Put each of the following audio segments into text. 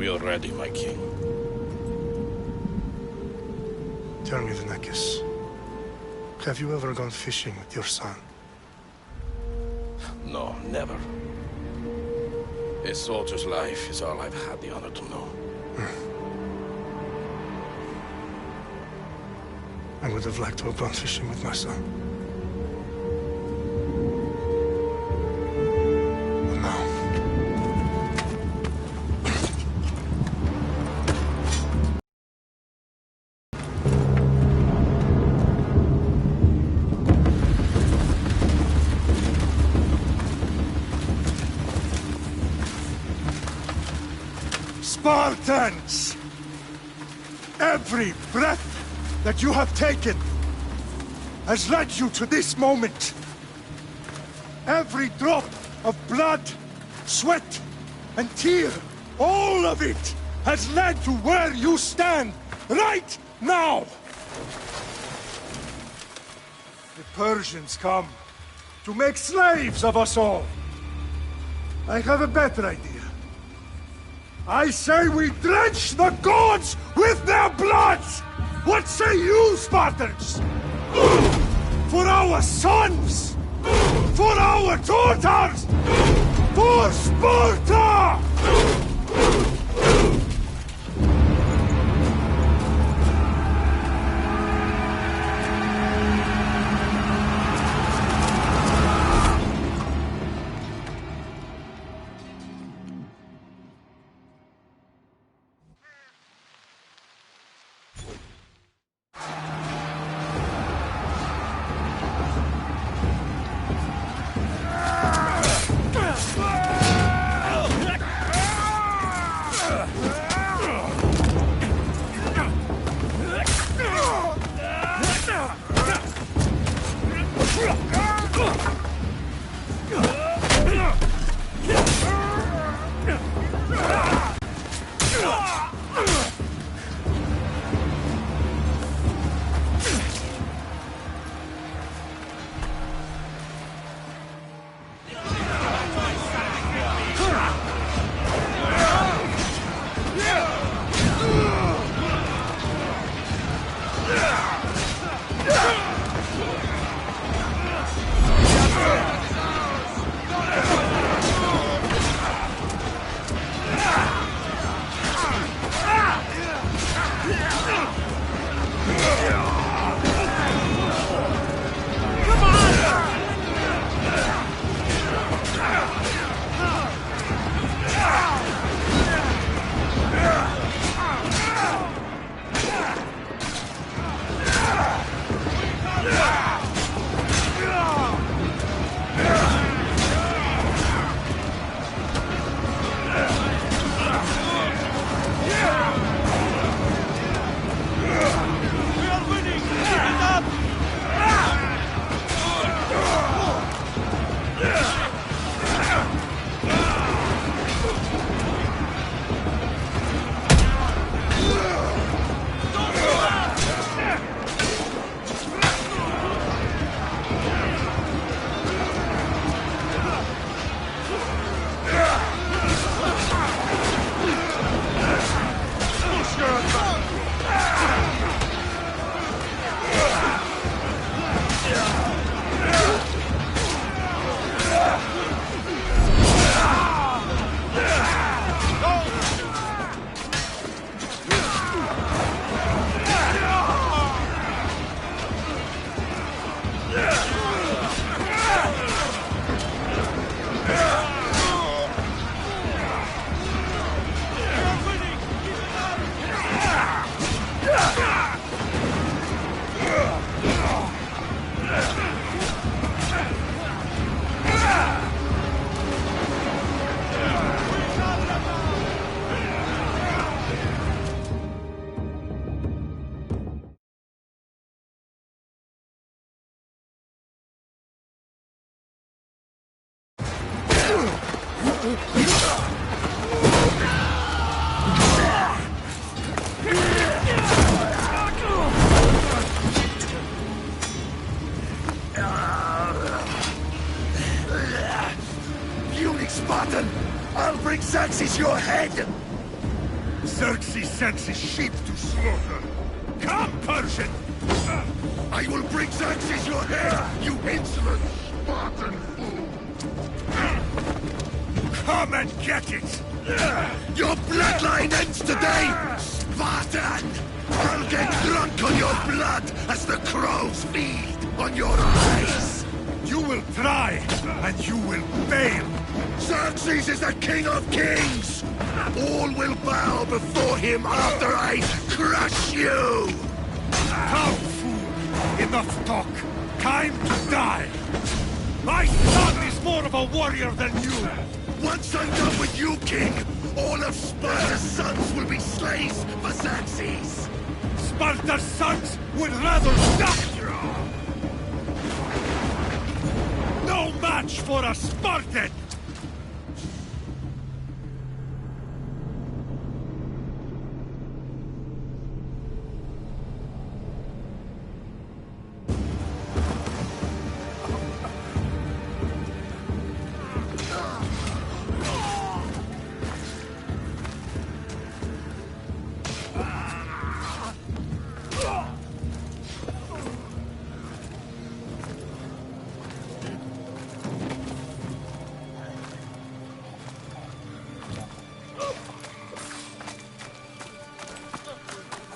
We are ready, my king. Tell me, Vinakis, have you ever gone fishing with your son? No, never. A soldier's life is all I've had the honor to know. I would have liked to have gone fishing with my son. But no. Spartans! Every breath that you have taken has led you to this moment. Every drop of blood, sweat, and tear, all of it has led to where you stand right now. The Persians come to make slaves of us all. I have a better idea. I say we drench the gods with their bloods! What say you, Spartans? For our sons! For our daughters! For Sparta! Spartan! I'll bring Xerxes your head! Xerxes sends his sheep to slaughter. Come, Persian! I will bring Xerxes your head, you insolent Spartan fool! Come and get it! Your bloodline ends today, Spartan! I'll get drunk on your blood as the crows feed on your eyes! You will try, and you will fail! Xerxes is the king of kings! All will bow before him after I crush you! Come, fool! Enough talk! Time to die! My son is more of a warrior than you! Once I'm done with you, king, all of Sparta's sons will be slaves for Xerxes! Sparta's sons would rather die! No match for a Spartan!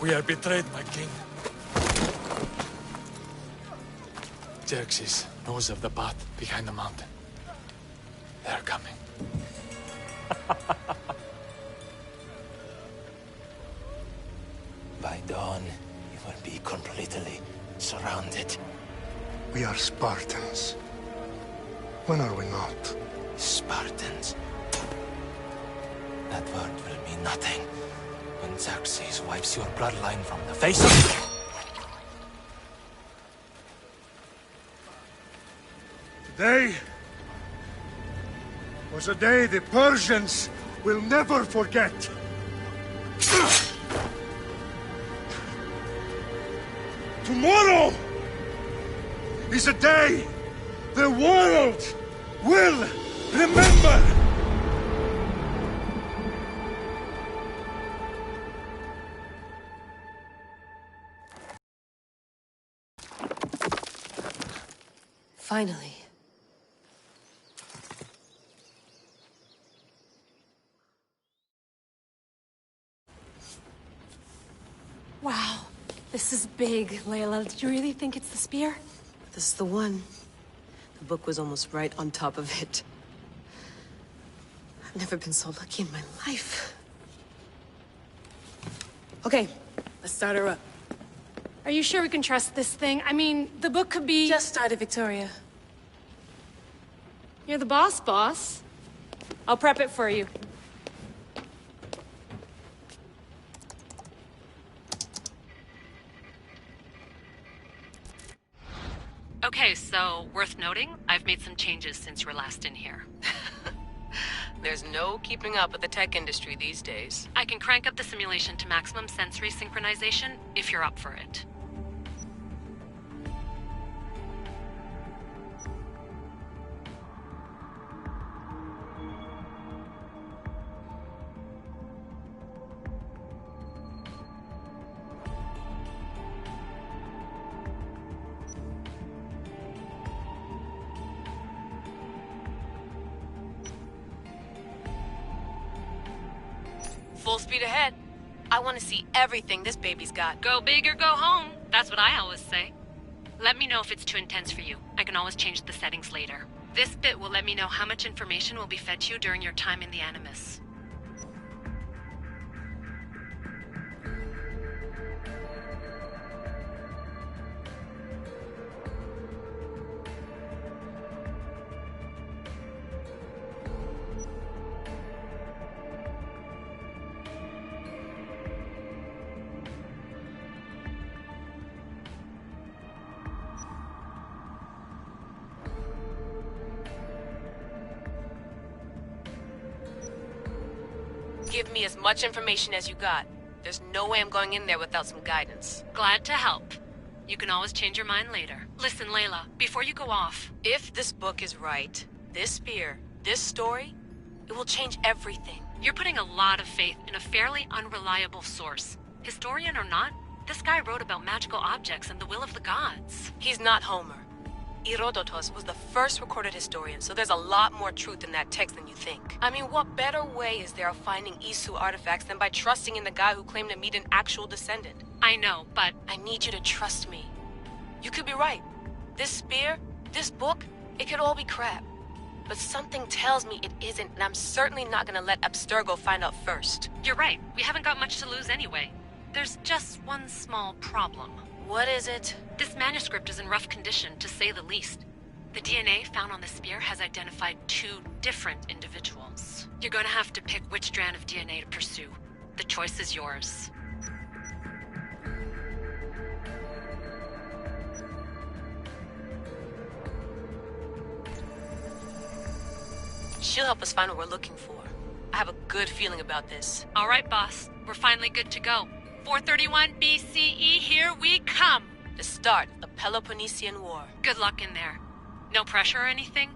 We are betrayed, my king. Xerxes knows of the path behind the mountain. They're coming. By dawn, you will be completely surrounded. We are Spartans. When are we not? Spartans. That word will mean nothing when Xerxes wipes your bloodline from the face of... Today was a day the Persians will never forget. Tomorrow is a day the world will remember. Finally. Wow, this is big, Layla. Did you really think it's the spear? This is the one. The book was almost right on top of it. I've never been so lucky in my life. Okay, let's start her up. Are you sure we can trust this thing? I mean, the book could be... Just started, Victoria. You're the boss. I'll prep it for you. Okay, so worth noting, I've made some changes since you were last in here. There's no keeping up with the tech industry these days. I can crank up the simulation to maximum sensory synchronization if you're up for it. Full speed ahead. I want to see everything this baby's got. Go big or go home. That's what I always say. Let me know if it's too intense for you. I can always change the settings later. This bit will let me know how much information will be fed to you during your time in the Animus. Give me as much information as you got. There's no way I'm going in there without some guidance. Glad to help. You can always change your mind later. Listen, Layla, before you go off... If this book is right, this spear, this story, it will change everything. You're putting a lot of faith in a fairly unreliable source. Historian or not, this guy wrote about magical objects and the will of the gods. He's not Homer. Herodotus was the first recorded historian, so there's a lot more truth in that text than you think. I mean, what better way is there of finding Isu artifacts than by trusting in the guy who claimed to meet an actual descendant? I know, but... I need you to trust me. You could be right. This spear, this book, it could all be crap. But something tells me it isn't, and I'm certainly not gonna let Abstergo find out first. You're right. We haven't got much to lose anyway. There's just one small problem. What is it? This manuscript is in rough condition, to say the least. The DNA found on the spear has identified 2 different individuals. You're going to have to pick which strand of DNA to pursue. The choice is yours. She'll help us find what we're looking for. I have a good feeling about this. All right, boss. We're finally good to go. 431 BCE, here we come! The start of the Peloponnesian War. Good luck in there. No pressure or anything,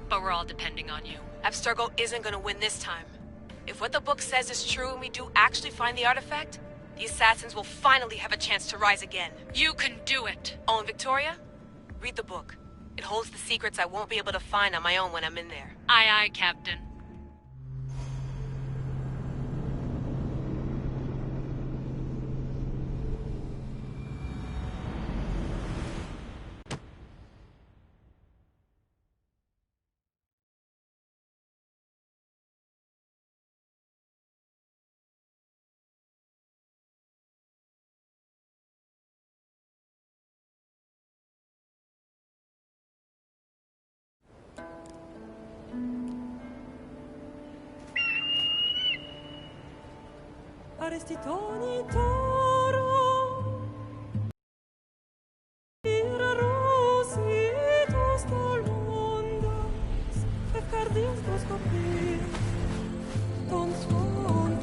but we're all depending on you. Abstergo isn't gonna win this time. If what the book says is true and we do actually find the artifact, the assassins will finally have a chance to rise again. You can do it! Oh, and Victoria? Read the book. It holds the secrets I won't be able to find on my own when I'm in there. Aye, aye, Captain. Arestitoni toro Ira rositos tolmondas Fefcardios tos copir Ton suon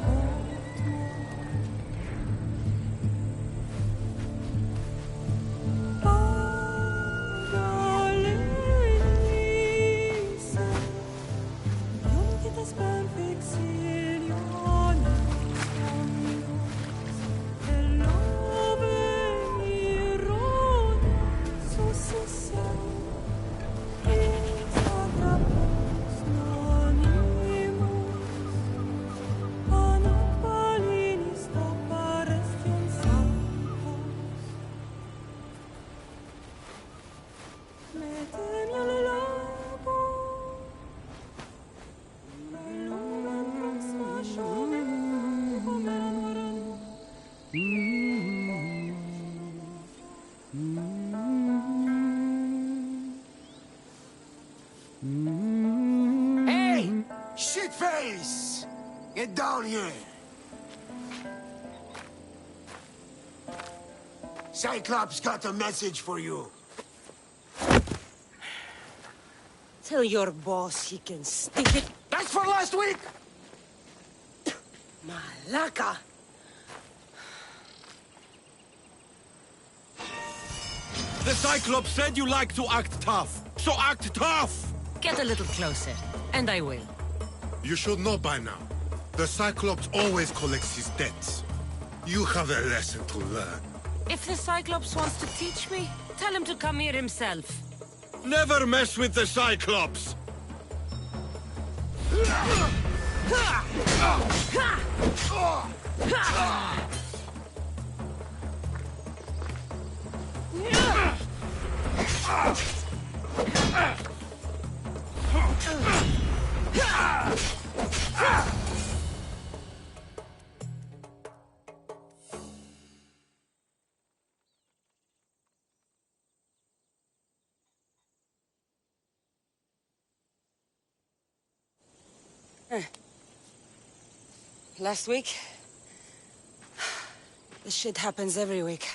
Pagalenise Ionitas perfectilione Hey! Shitface! Get down here! Cyclops got a message for you. Tell your boss he can stick it. That's for last week! Malaka! The Cyclops said you like to act tough, so act tough! Get a little closer, and I will. You should know by now. The Cyclops always collects his debts. You have a lesson to learn. If the Cyclops wants to teach me, tell him to come here himself. Never mess with the Cyclops! Last week? This shit happens every week.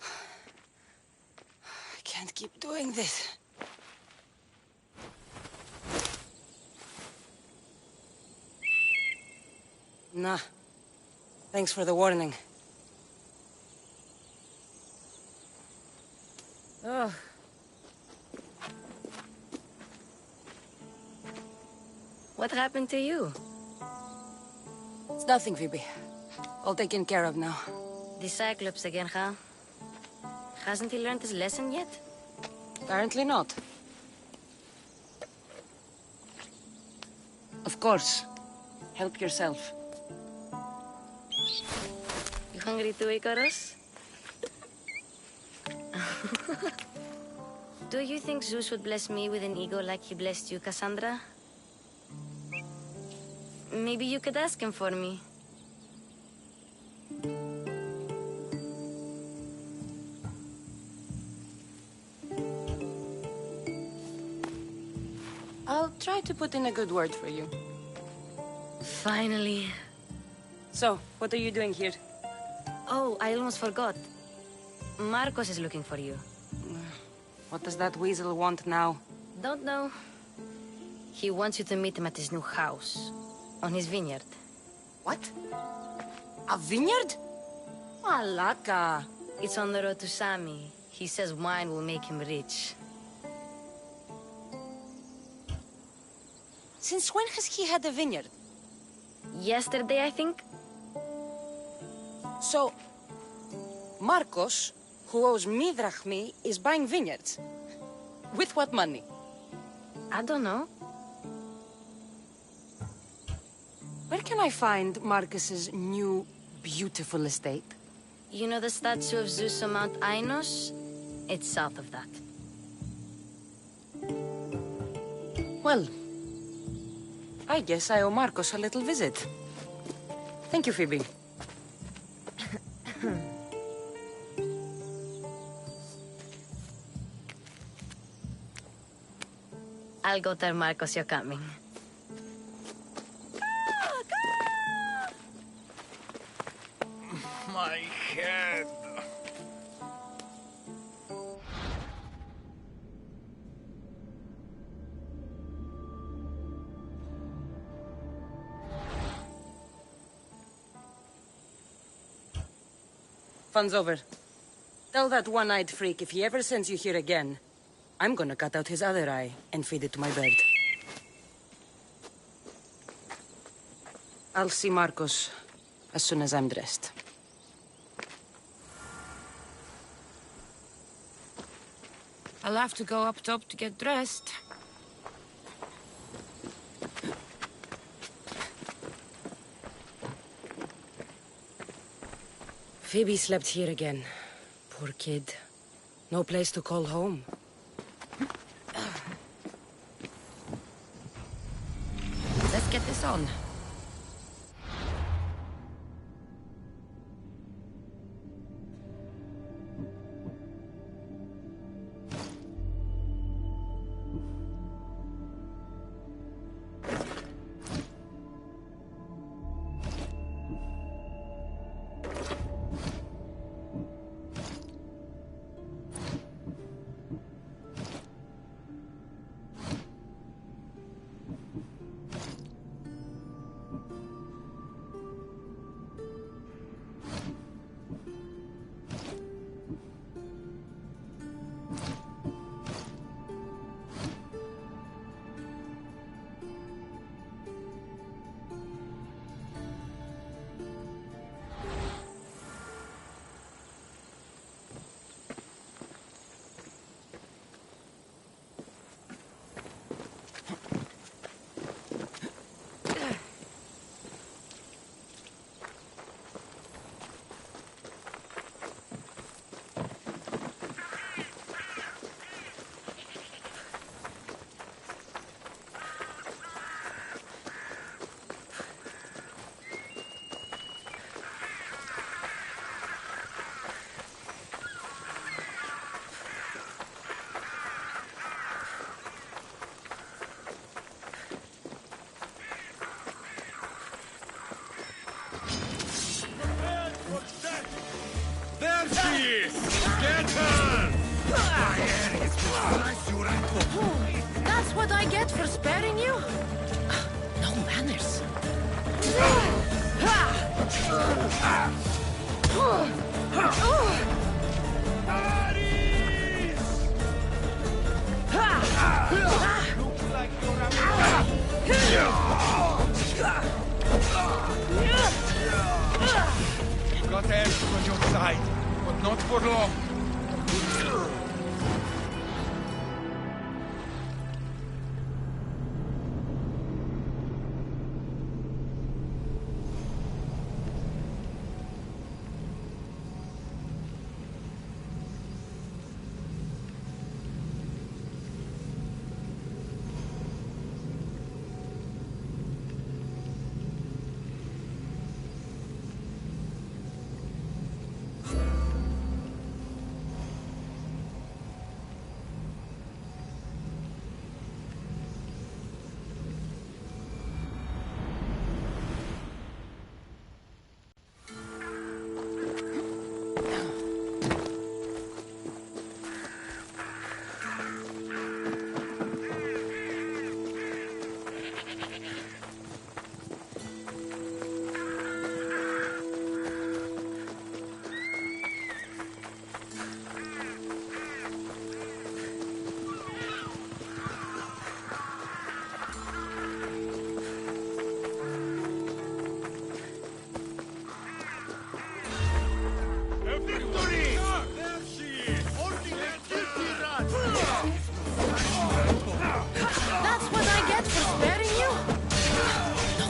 I can't keep doing this. Nah. Thanks for the warning. Oh. What happened to you? It's nothing, Phoebe. All taken care of now. The Cyclops again, huh? Hasn't he learned his lesson yet? Apparently not. Of course. Help yourself. You hungry too, Icarus? Do you think Zeus would bless me with an ego like he blessed you, Cassandra? Maybe you could ask him for me. I'll try to put in a good word for you. Finally. So, what are you doing here? Oh, I almost forgot. Marcos is looking for you. What does that weasel want now? Don't know. He wants you to meet him at his new house. On his vineyard. What? A vineyard? Malaka. It's on the road to Sami. He says wine will make him rich. Since when has he had a vineyard? Yesterday, I think. So, Marcos, who owes me drachmi, is buying vineyards. With what money? I don't know. Where can I find Marcus's new, beautiful estate? You know the statue of Zeus on Mount Ainos? It's south of that. Well, I guess I owe Marcos a little visit. Thank you, Phoebe. I'll go tell Marcos you're coming. My head. Fun's over. Tell that one-eyed freak if he ever sends you here again, I'm gonna cut out his other eye and feed it to my bird. I'll see Marcos as soon as I'm dressed. I'll have to go up top to get dressed. Phoebe slept here again. Poor kid. No place to call home. Let's get this on. There she is! Get her! That's what I get for sparing you? No manners. Looks like you're for long. That's what I get for sparing you? No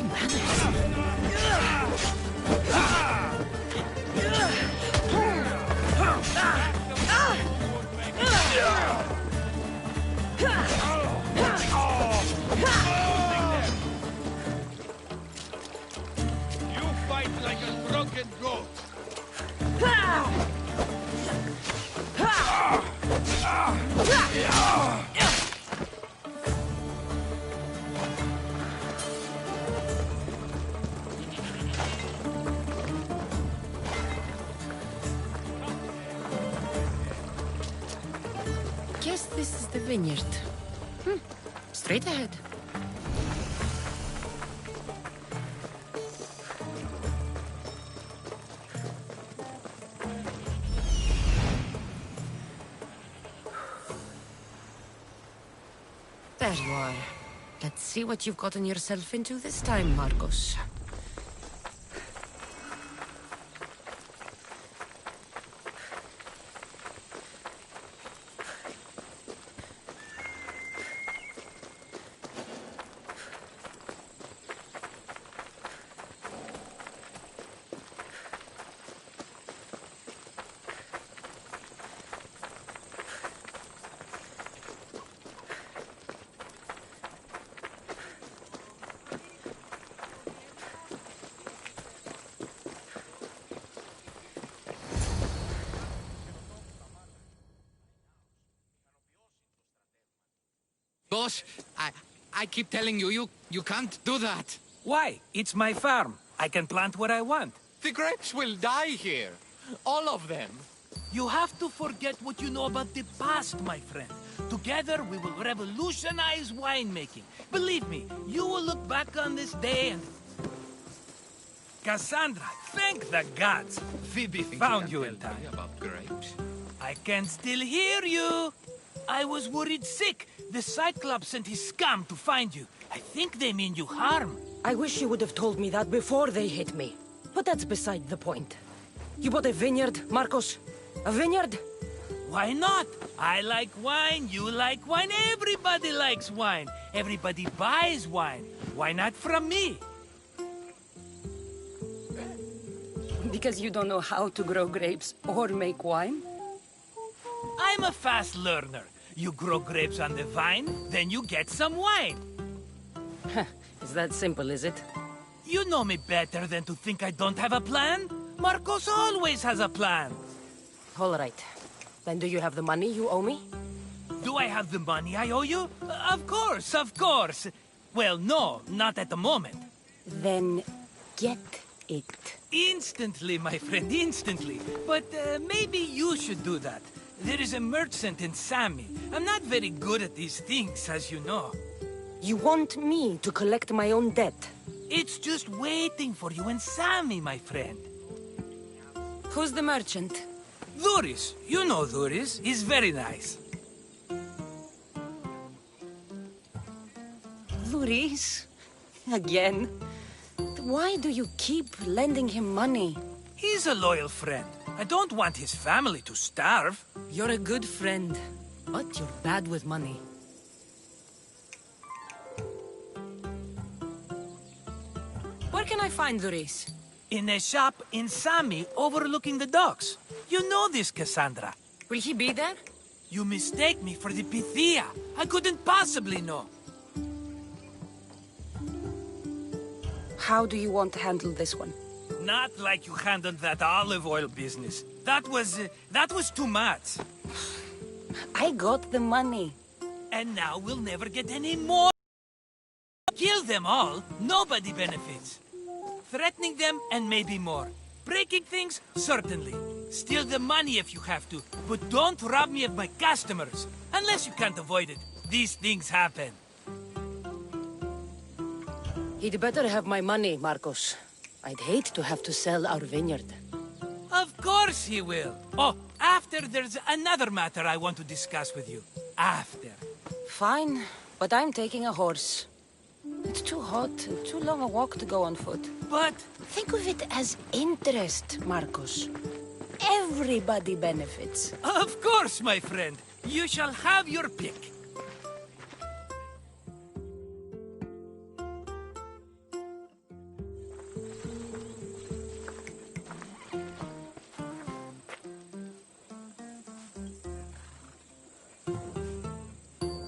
You fight like a broken goat. Guess this is the vineyard. Straight ahead. There you are. Let's see what you've gotten yourself into this time, Marcos. Boss, I keep telling you, you can't do that. Why? It's my farm. I can plant what I want. The grapes will die here. All of them. You have to forget what you know about the past, my friend. Together, we will revolutionize winemaking. Believe me, you will look back on this day and... Cassandra, thank the gods. Phoebe found you in time. About grapes. I can still hear you. I was worried sick. The Cyclops sent his scum to find you. I think they mean you harm. I wish you would have told me that before they hit me. But that's beside the point. You bought a vineyard, Marcos? A vineyard? Why not? I like wine, you like wine, everybody likes wine. Everybody buys wine. Why not from me? Because you don't know how to grow grapes or make wine? I'm a fast learner. You grow grapes on the vine, then you get some wine. Is that simple, is it? You know me better than to think I don't have a plan. Marcos always has a plan. All right. Then do you have the money you owe me? Do I have the money I owe you? Of course, of course. Well, no, not at the moment. Then get it. Instantly, my friend, instantly. But maybe you should do that. There is a merchant in Sami. I'm not very good at these things, as you know. You want me to collect my own debt? It's just waiting for you in Sami, my friend. Who's the merchant? Duris. You know Duris. He's very nice. Duris? Again? Why do you keep lending him money? He's a loyal friend. I don't want his family to starve. You're a good friend, but you're bad with money. Where can I find Duris? In a shop in Sami overlooking the docks. You know this, Cassandra. Will he be there? You mistake me for the Pythia. I couldn't possibly know. How do you want to handle this one? Not like you handled that olive oil business. That was too much. I got the money. And now we'll never get any more. Kill them all, nobody benefits. Threatening them, and maybe more. Breaking things, certainly. Steal the money if you have to, but don't rob me of my customers. Unless you can't avoid it. These things happen. He'd better have my money, Marcos. I'd hate to have to sell our vineyard. Of course he will. Oh, after there's another matter I want to discuss with you. After. Fine, but I'm taking a horse. It's too hot and too long a walk to go on foot. But... think of it as interest, Marcos. Everybody benefits. Of course, my friend. You shall have your pick.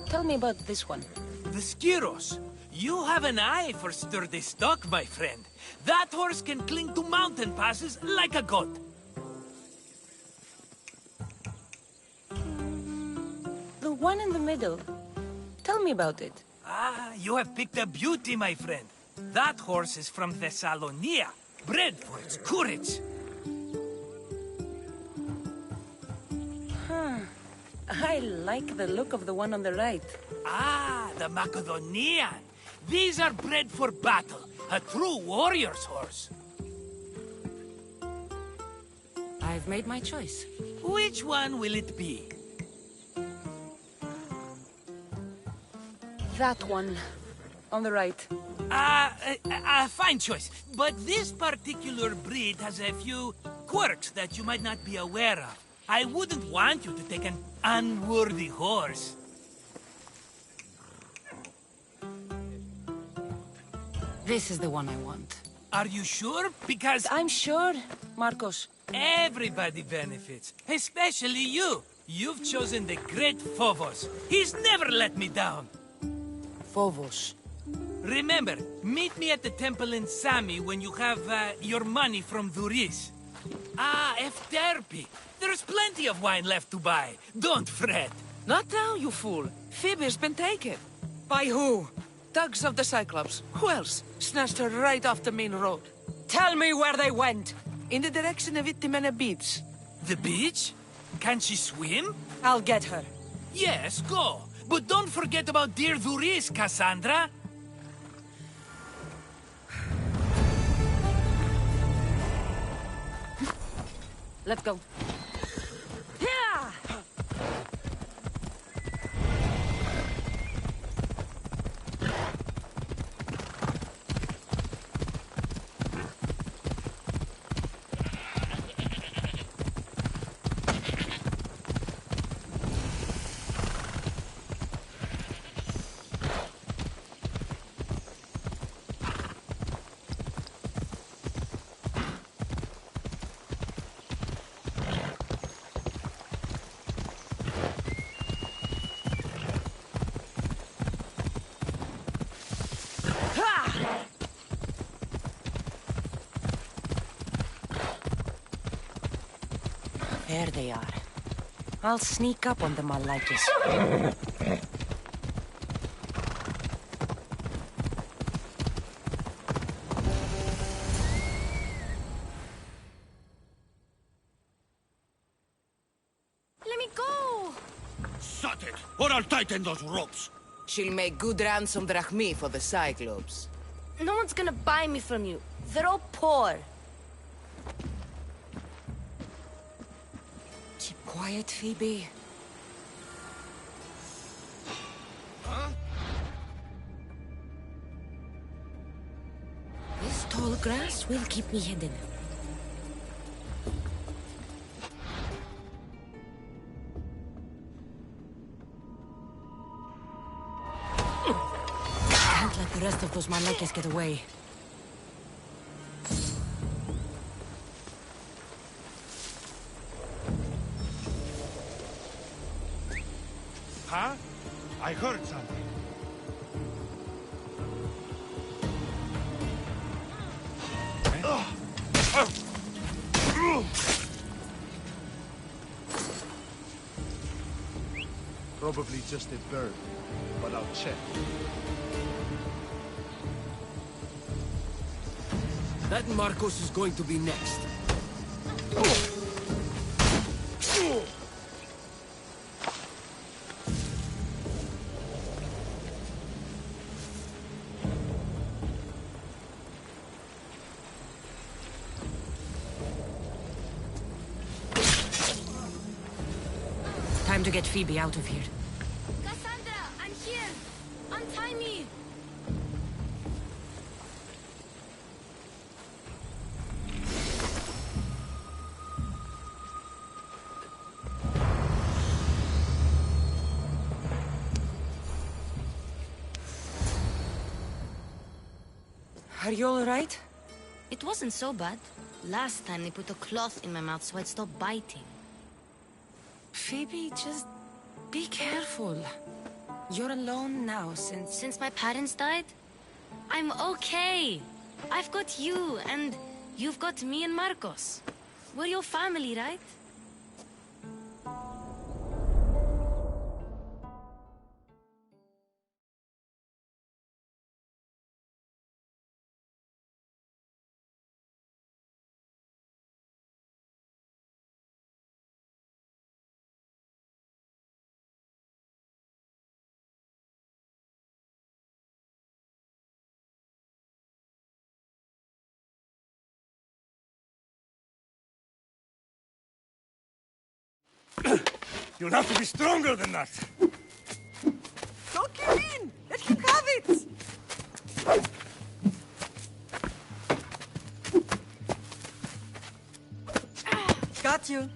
Tell me about this one. The Skiros. You have an eye for sturdy stock, my friend. That horse can cling to mountain passes like a goat. The one in the middle. Tell me about it. Ah, you have picked a beauty, my friend. That horse is from Thessalonia, bred for its courage. Huh. I like the look of the one on the right. Ah, the Macedonian. These are bred for battle. A true warrior's horse. I've made my choice. Which one will it be? That one. On the right. Fine choice. But this particular breed has a few quirks that you might not be aware of. I wouldn't want you to take an unworthy horse. This is the one I want. Are you sure? Because... I'm sure, Marcos. Everybody benefits. Especially you. You've chosen the great Phobos. He's never let me down. Phobos. Remember, meet me at the temple in Sami when you have your money from Duris. Ah, Efterpi. There's plenty of wine left to buy. Don't fret. Not now, you fool. Phoebe's been taken. By who? Thugs of the Cyclops. Who else? Snatched her right off the main road. Tell me where they went. In the direction of Itimena Beach. The beach? Can she swim? I'll get her. Yes, go. But don't forget about dear Duris, Cassandra. Let's go. Yeah! There they are. I'll sneak up on them, I'll like this. Let me go! Shut it, or I'll tighten those ropes. She'll make good ransom drachmi for the Cyclops. No one's gonna buy me from you. They're all poor. Keep quiet, Phoebe. Huh? This tall grass will keep me hidden. the rest of those Malakas get away. Huh? I heard something. Probably just a bird, but I'll check. That Marcos is going to be next. Time to get Phoebe out of here. Cassandra, I'm here! Untie me! Are you alright? It wasn't so bad. Last time they put a cloth in my mouth so I'd stop biting. Phoebe, just be careful. You're alone now Since my parents died? I'm okay. I've got you, and you've got me and Marcos. We're your family, right? You'll have to be stronger than that. Don't give in! Let him have it! Got you.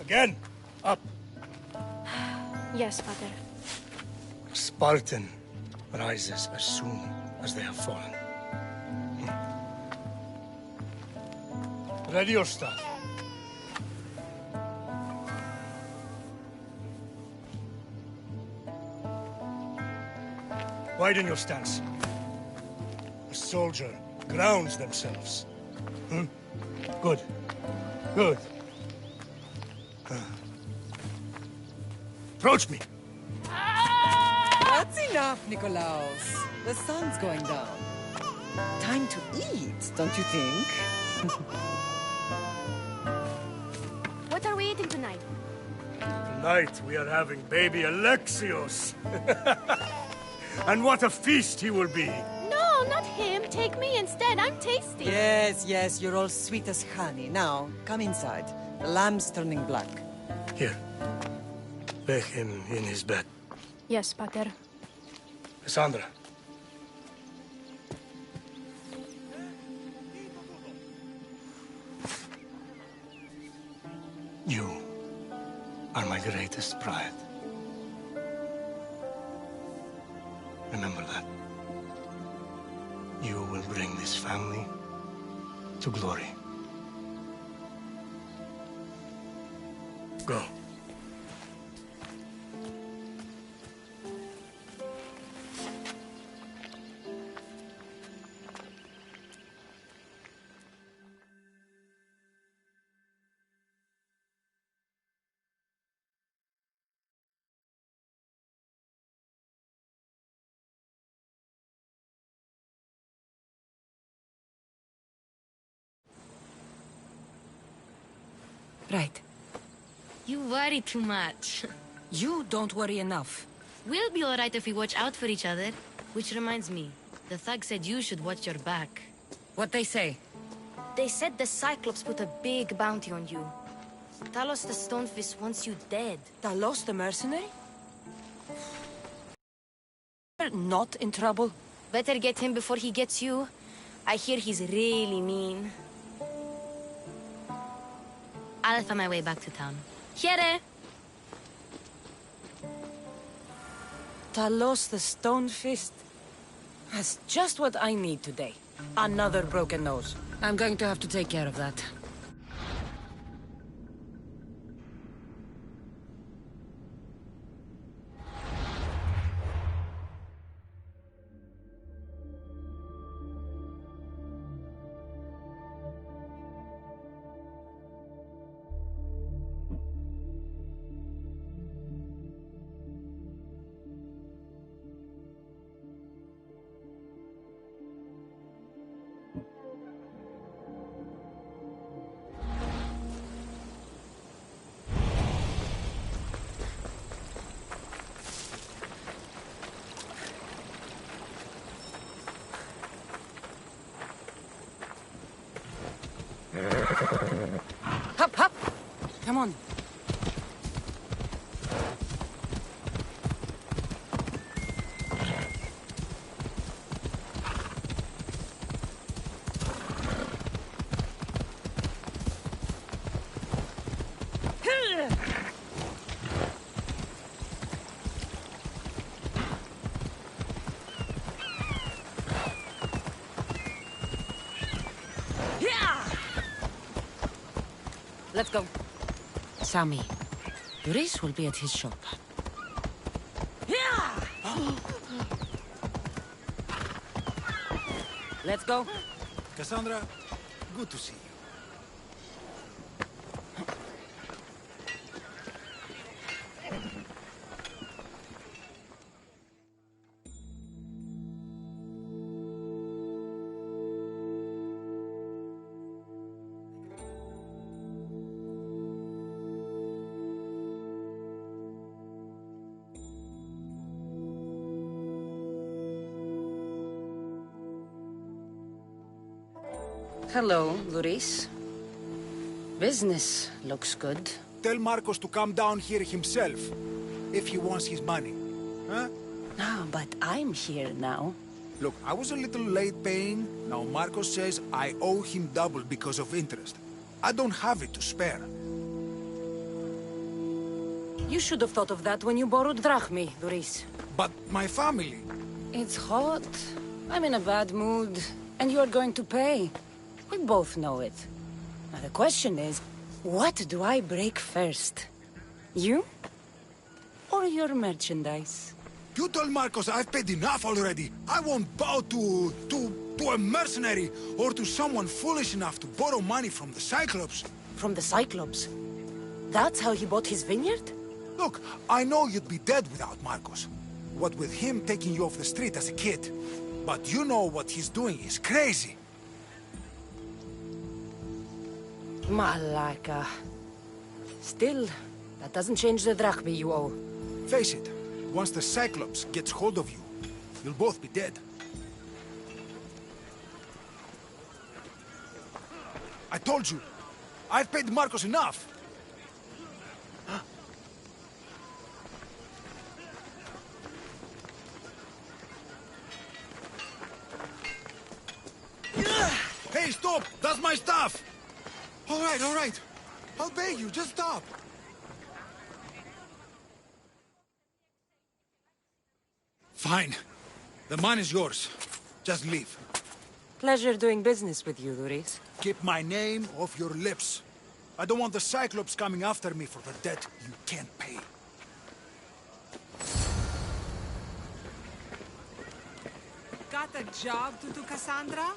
Again, up. Yes, Father. Spartan rises as soon as they have fallen. Ready your stuff. Widen your stance. A soldier grounds themselves. Good. Good. Approach me. That's enough, Nikolaos. The sun's going down. Time to eat, don't you think? What are we eating tonight? Tonight we are having baby Alexios. And what a feast he will be. No, not him. Take me instead. I'm tasty. Yes, you're all sweet as honey. Now, come inside. The lamb's turning black. Here. Lay him in his bed. Yes, Pater. Cassandra. You are my greatest pride. Remember that. You will bring this family to glory. Go. Right. You worry too much. You don't worry enough. We'll be alright if we watch out for each other. Which reminds me, the thug said you should watch your back. What'd they say? They said the Cyclops put a big bounty on you. Talos the Stonefist wants you dead. Talos the mercenary? Not in trouble? Better get him before he gets you. I hear he's really mean. I'll find my way back to town. Here! Talos the Stone Fist. That's just what I need today. Another broken nose. I'm going to have to take care of that. Hop, hop! Come on. Let's go. Sammy, Doris will be at his shop. Let's go. Cassandra, good to see you. Hello, Doris. Business looks good. Tell Marcos to come down here himself, if he wants his money. Huh? No, but I'm here now. Look, I was a little late paying. Now Marcos says I owe him double because of interest. I don't have it to spare. You should have thought of that when you borrowed drachmi, Doris. But my family... It's hot. I'm in a bad mood. And you are going to pay. We both know it. Now the question is, what do I break first? You? Or your merchandise? You told Marcos I've paid enough already. I won't bow to a mercenary or to someone foolish enough to borrow money from the Cyclops. From the Cyclops? That's how he bought his vineyard? Look, I know you'd be dead without Marcos. What with him taking you off the street as a kid. But you know what he's doing is crazy. Malaka. Still, that doesn't change the drachmi you owe. Face it, once the Cyclops gets hold of you, you'll both be dead. I told you, I've paid Marcos enough. Hey, stop! That's my stuff! All right. I'll pay you, just stop. Fine. The money's yours. Just leave. Pleasure doing business with you, Doris. Keep my name off your lips. I don't want the Cyclops coming after me for the debt you can't pay. Got a job to do, Cassandra?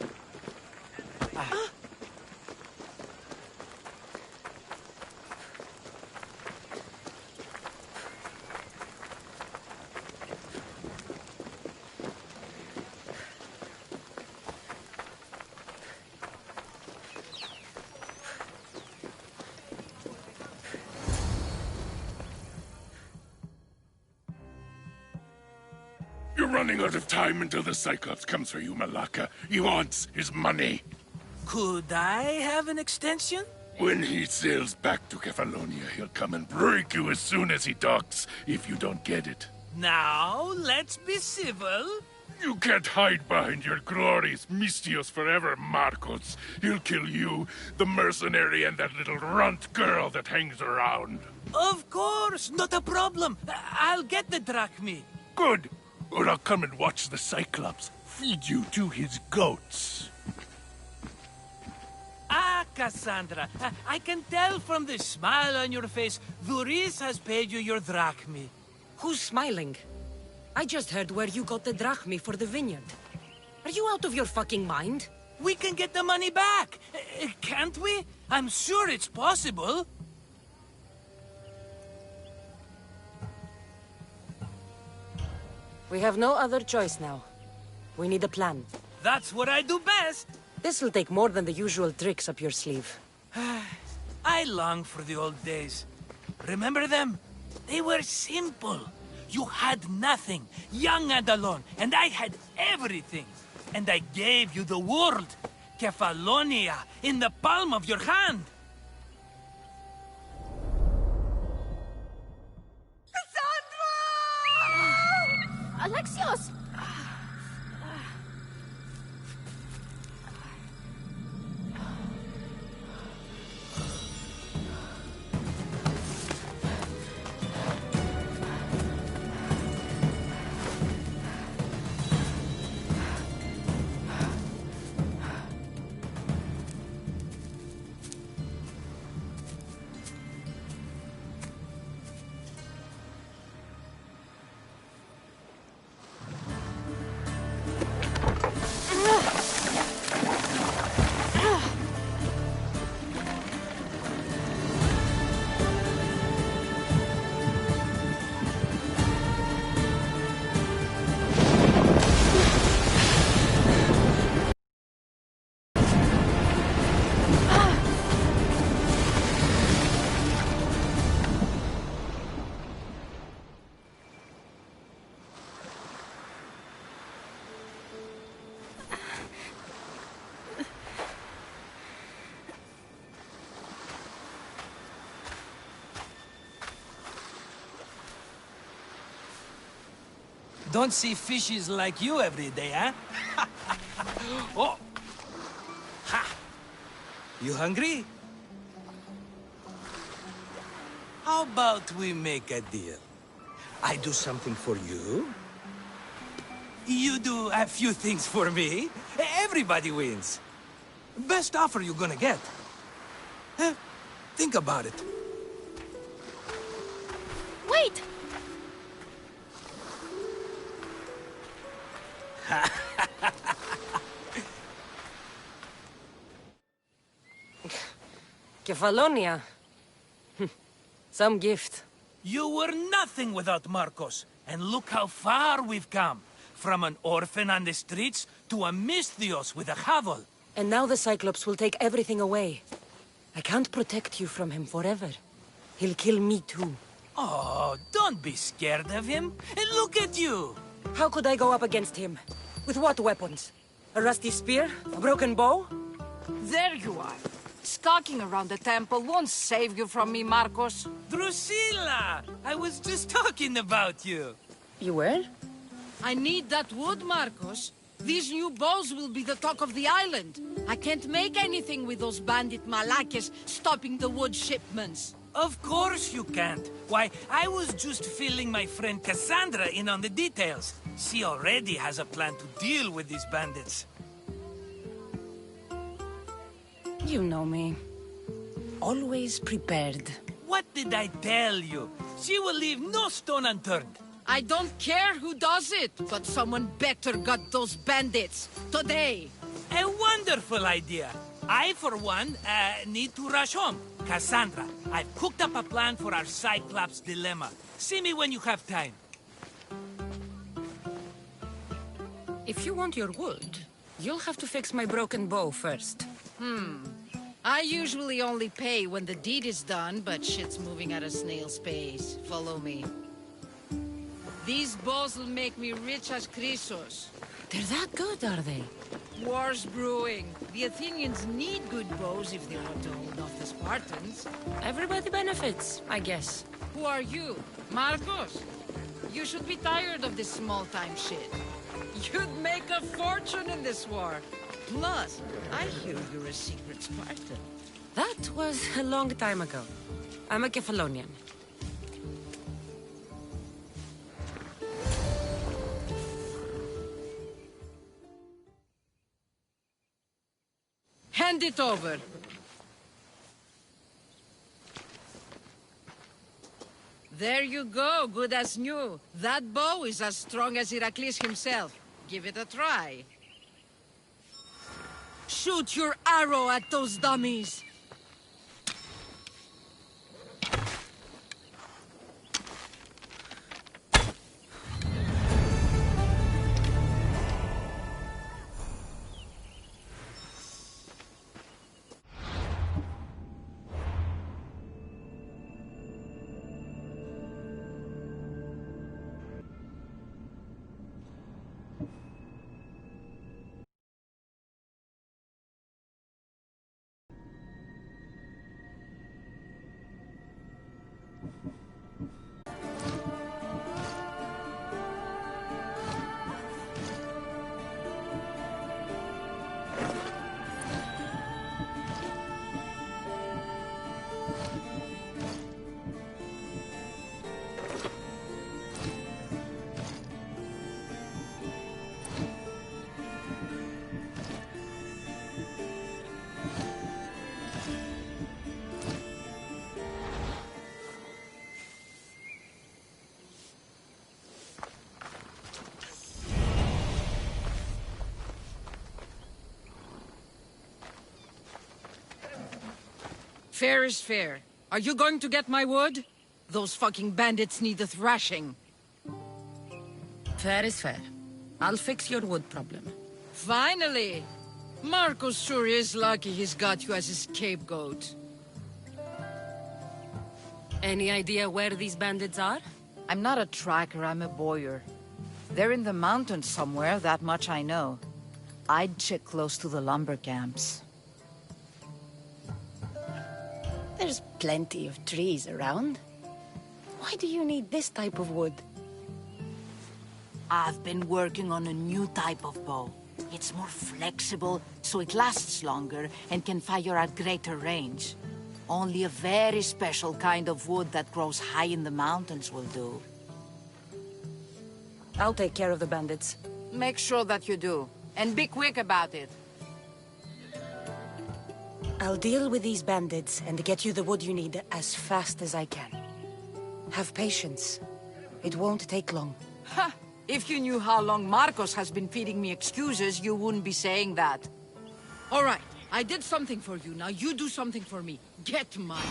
You're running out of time until the Cyclops comes for you, Malaka. He wants his money. Could I have an extension? When he sails back to Kefalonia, he'll come and break you as soon as he docks, if you don't get it. Now, let's be civil. You can't hide behind your glorious Mistios forever, Marcos. He'll kill you, the mercenary, and that little runt girl that hangs around. Of course, not a problem. I'll get the drachmi. Good. Or I'll come and watch the Cyclops feed you to his goats. Ah, Cassandra, I can tell from the smile on your face, Duris has paid you your drachmi. Who's smiling? I just heard where you got the drachmi for the vineyard. Are you out of your fucking mind? We can get the money back, can't we? I'm sure it's possible. We have no other choice now. We need a plan. That's what I do best. This will take more than the usual tricks up your sleeve. I long for the old days. Remember them? They were simple. You had nothing, young and alone, and I had everything. And I gave you the world, Kefalonia, in the palm of your hand. Alexios! Don't see fishes like you every day, huh? Oh! Ha! You hungry? How about we make a deal? I do something for you. You do a few things for me. Everybody wins. Best offer you're gonna get. Think about it. Wait! Kefalonia. Some gift. You were nothing without Marcos, and look how far we've come. From an orphan on the streets to a Misthios with a hovel. And now the Cyclops will take everything away. I can't protect you from him forever. He'll kill me too. Oh, don't be scared of him. And look at you. How could I go up against him? With what weapons? A rusty spear? A broken bow? There you are. Skulking around the temple won't save you from me, Marcos. Drusilla! I was just talking about you. You were? I need that wood, Marcos. These new bows will be the talk of the island. I can't make anything with those bandit malakes stopping the wood shipments. Of course you can't. Why, I was just filling my friend Cassandra in on the details. She already has a plan to deal with these bandits. You know me. Always prepared. What did I tell you? She will leave no stone unturned. I don't care who does it, but someone better gut those bandits. Today. A wonderful idea. I, for one, need to rush home. Cassandra, I've cooked up a plan for our Cyclops dilemma. See me when you have time. If you want your wood, you'll have to fix my broken bow first. I usually only pay when the deed is done, but shit's moving at a snail's pace. Follow me. These bows will make me rich as Chrysos. They're that good, are they? War's brewing. The Athenians need good bows if they want to hold off the Spartans. Everybody benefits, I guess. Who are you? Marcos? You should be tired of this small-time shit. You'd make a fortune in this war. Plus, I hear you're a secret Spartan. That was a long time ago. I'm a Kefalonian. Hand it over. There you go, good as new. That bow is as strong as Heracles himself. Give it a try. Shoot your arrow at those dummies! Fair is fair. Are you going to get my wood? Those fucking bandits need a thrashing. Fair is fair. I'll fix your wood problem. Finally! Marcos sure is lucky he's got you as his scapegoat. Any idea where these bandits are? I'm not a tracker, I'm a boyer. They're in the mountains somewhere, that much I know. I'd check close to the lumber camps. There's plenty of trees around. Why do you need this type of wood? I've been working on a new type of bow. It's more flexible, so it lasts longer and can fire at greater range. Only a very special kind of wood that grows high in the mountains will do. I'll take care of the bandits. Make sure that you do. And be quick about it. I'll deal with these bandits and get you the wood you need as fast as I can. Have patience. It won't take long. Ha! If you knew how long Marcos has been feeding me excuses, you wouldn't be saying that. All right, I did something for you. Now you do something for me. Get mine.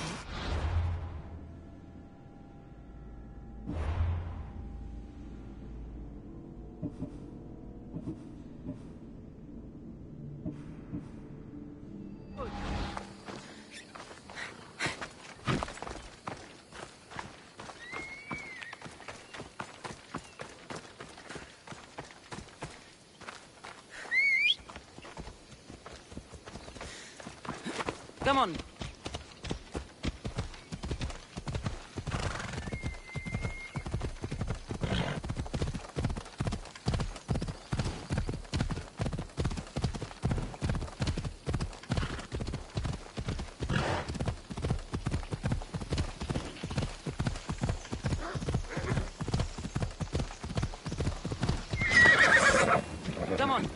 Come on. Come on.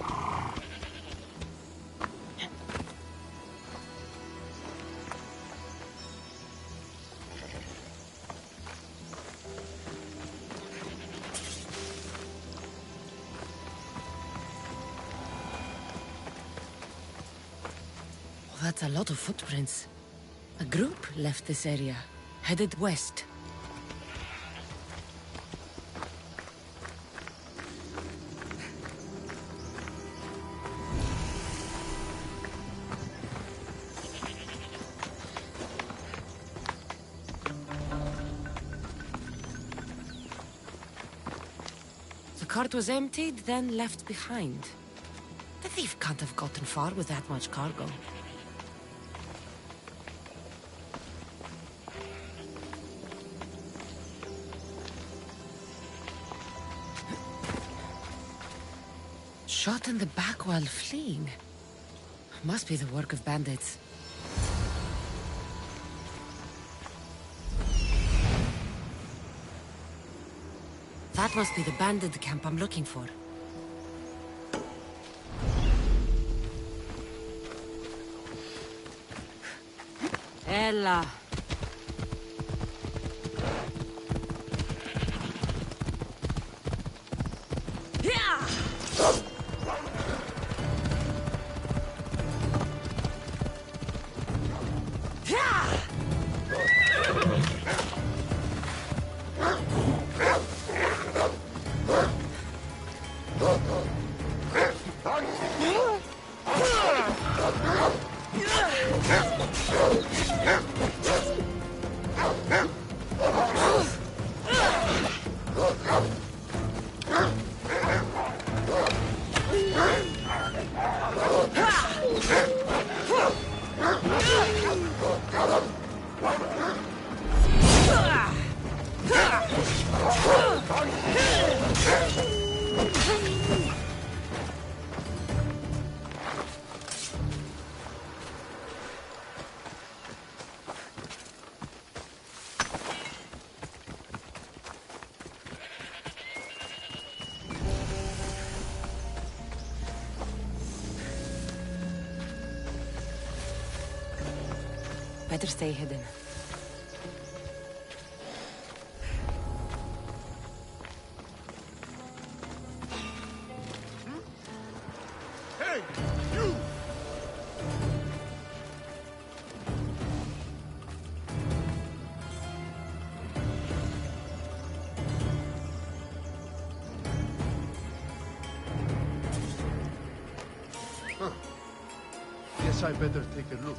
That's a lot of footprints. A group left this area, headed west. The cart was emptied, then left behind. The thief can't have gotten far with that much cargo. Shot in the back while fleeing. Must be the work of bandits. That must be the bandit camp I'm looking for. Ella. Better stay hidden. Hey, you! Huh. Guess I better take a look.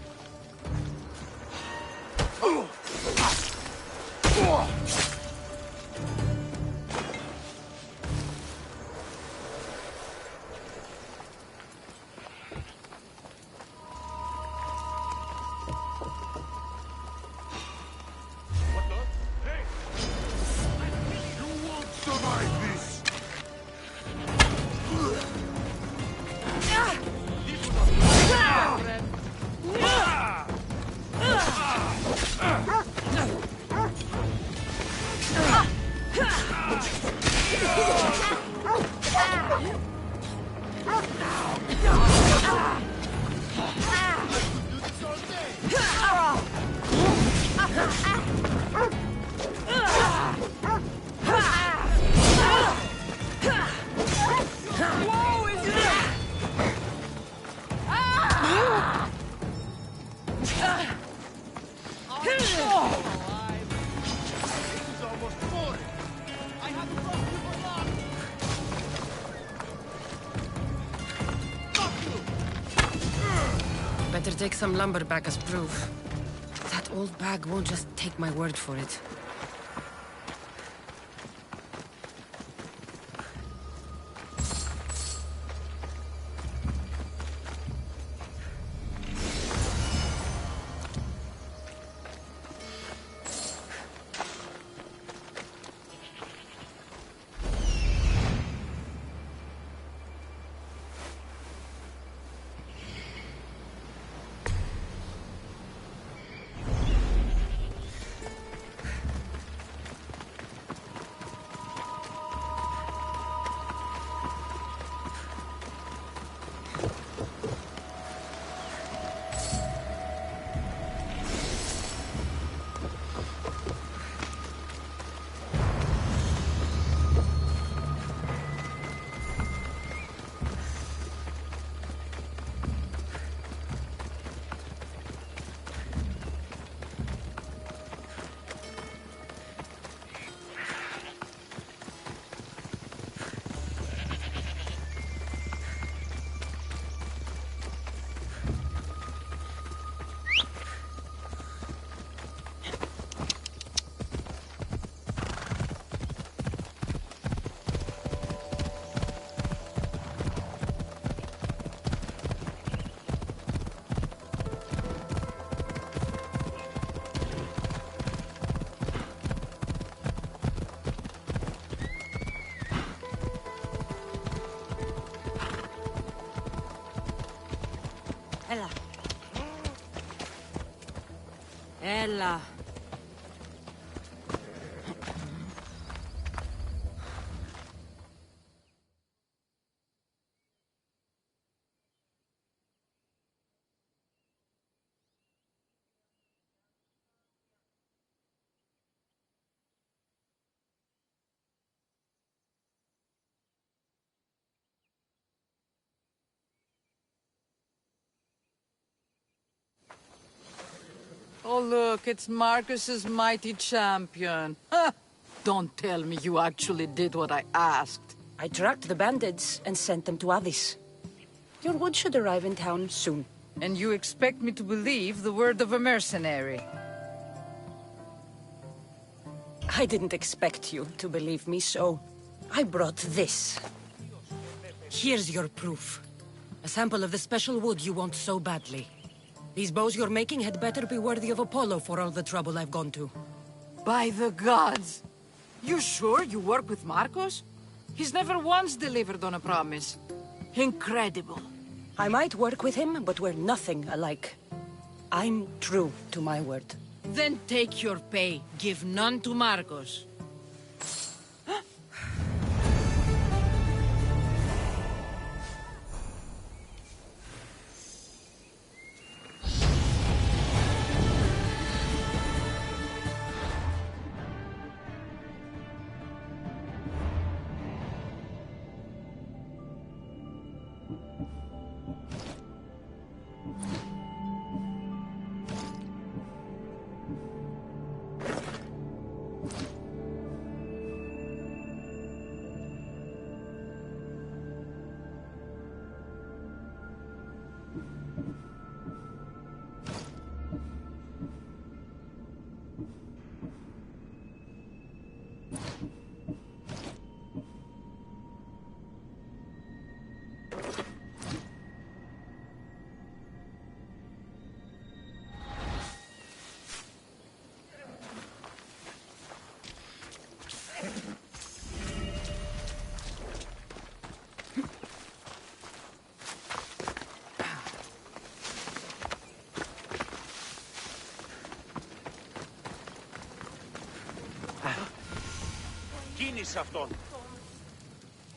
Better take some lumber back as proof. That old bag won't just take my word for it. Ella. Ella. Oh, look, it's Marcus's mighty champion. Ha! Don't tell me you actually did what I asked. I tracked the bandits and sent them to Odyssey. Your wood should arrive in town soon. And you expect me to believe the word of a mercenary? I didn't expect you to believe me, so I brought this. Here's your proof. A sample of the special wood you want so badly. These bows you're making had better be worthy of Apollo for all the trouble I've gone to. By the gods! You sure you work with Marcos? He's never once delivered on a promise. Incredible. I might work with him, but we're nothing alike. I'm true to my word. Then take your pay. Give none to Marcos.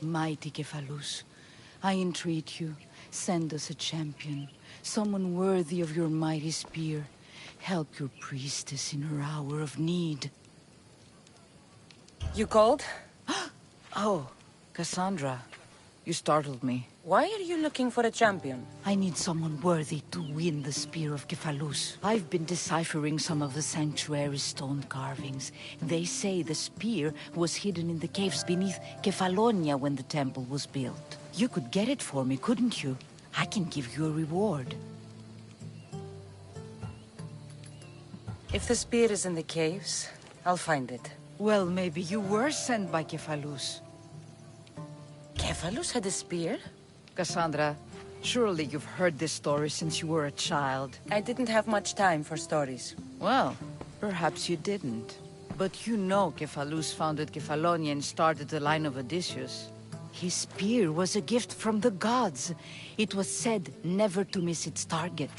Mighty Cephalus, I entreat you, send us a champion, someone worthy of your mighty spear. Help your priestess in her hour of need. You called? Oh, Cassandra, you startled me. Why are you looking for a champion? I need someone worthy to win the Spear of Cephalus. I've been deciphering some of the sanctuary's stone carvings. They say the spear was hidden in the caves beneath Kefalonia when the temple was built. You could get it for me, couldn't you? I can give you a reward. If the spear is in the caves, I'll find it. Well, maybe you were sent by Cephalus. Cephalus had a spear? Cassandra, surely you've heard this story since you were a child. I didn't have much time for stories. Well, perhaps you didn't. But you know Cephalus founded Kefalonia and started the line of Odysseus. His spear was a gift from the gods. It was said never to miss its target.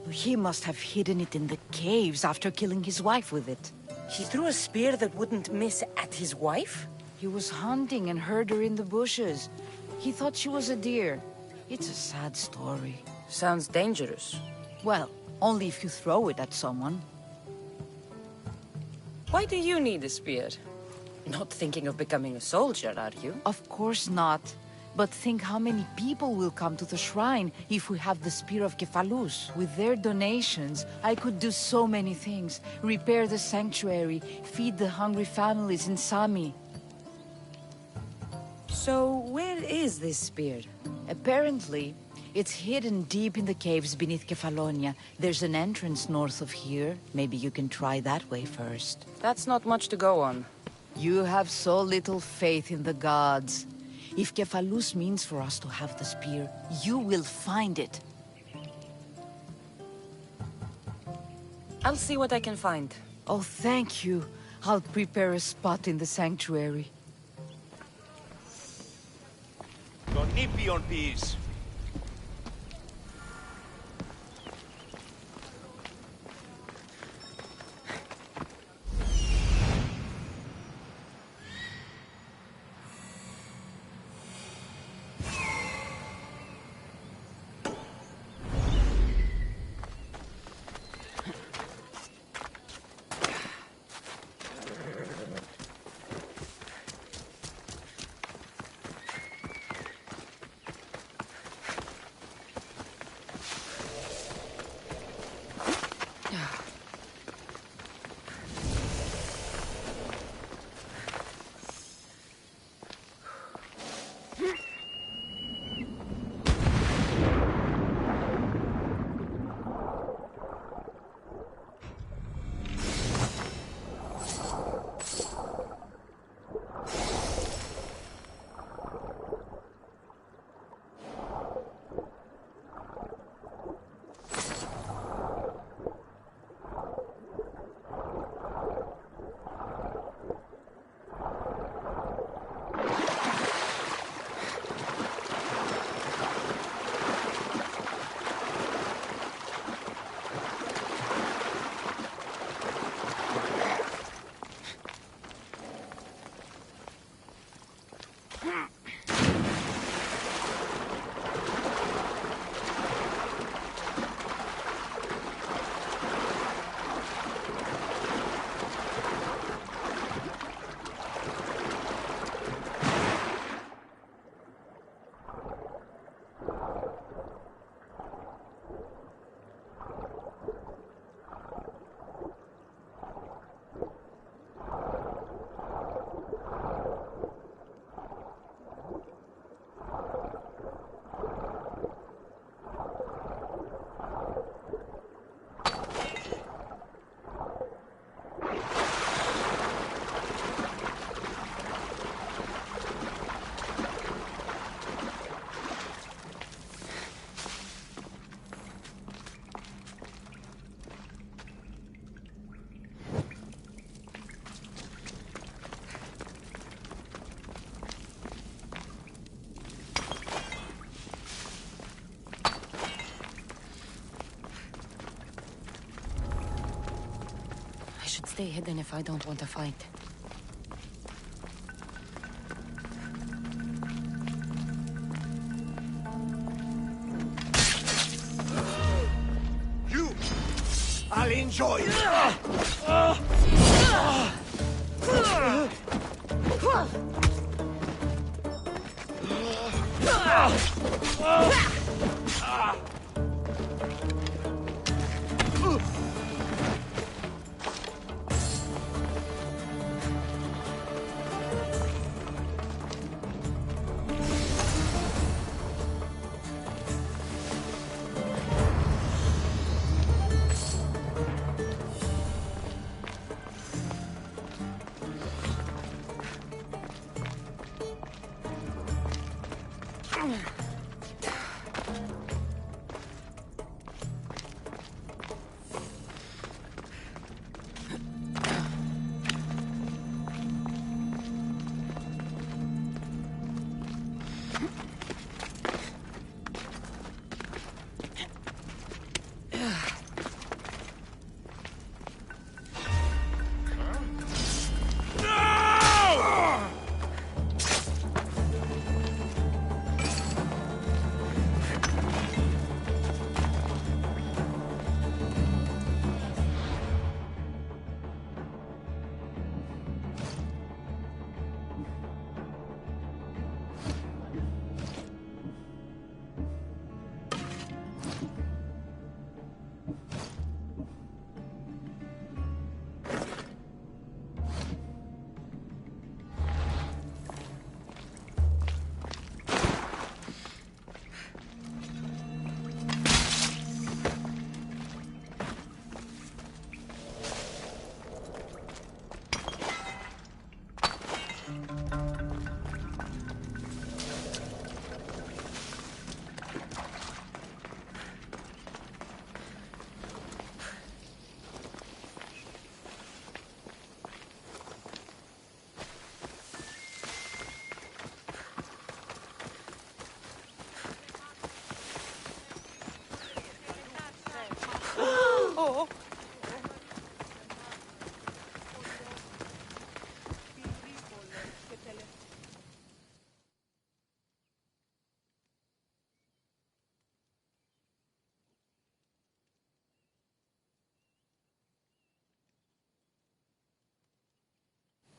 He must have hidden it in the caves after killing his wife with it. He threw a spear that wouldn't miss at his wife? He was hunting and heard her in the bushes. He thought she was a deer. It's a sad story. Sounds dangerous. Well, only if you throw it at someone. Why do you need a spear? Not thinking of becoming a soldier, are you? Of course not. But think how many people will come to the shrine if we have the Spear of Cephalus. With their donations, I could do so many things. Repair the sanctuary, feed the hungry families in Sami. So, where is this spear? Apparently, it's hidden deep in the caves beneath Kefalonia. There's an entrance north of here. Maybe you can try that way first. That's not much to go on. You have so little faith in the gods. If Cephalus means for us to have the spear, you will find it. I'll see what I can find. Oh, thank you. I'll prepare a spot in the sanctuary. Τον νήπιον ποιείς. stay hidden if I don't want to fight. I'll enjoy it.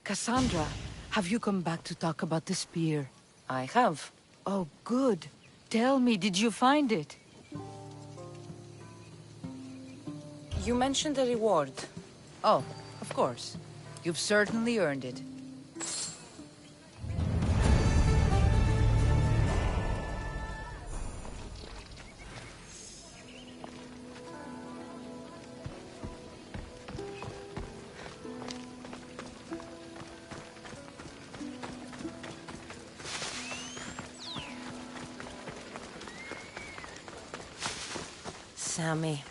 Cassandra, have you come back to talk about the spear? I have. Oh, good. Tell me, did you find it? You mentioned a reward. Oh, of course. You've certainly earned it. Sammy.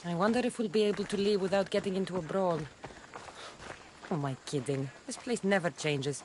I wonder if we'll be able to leave without getting into a brawl. Who am I kidding? This place never changes.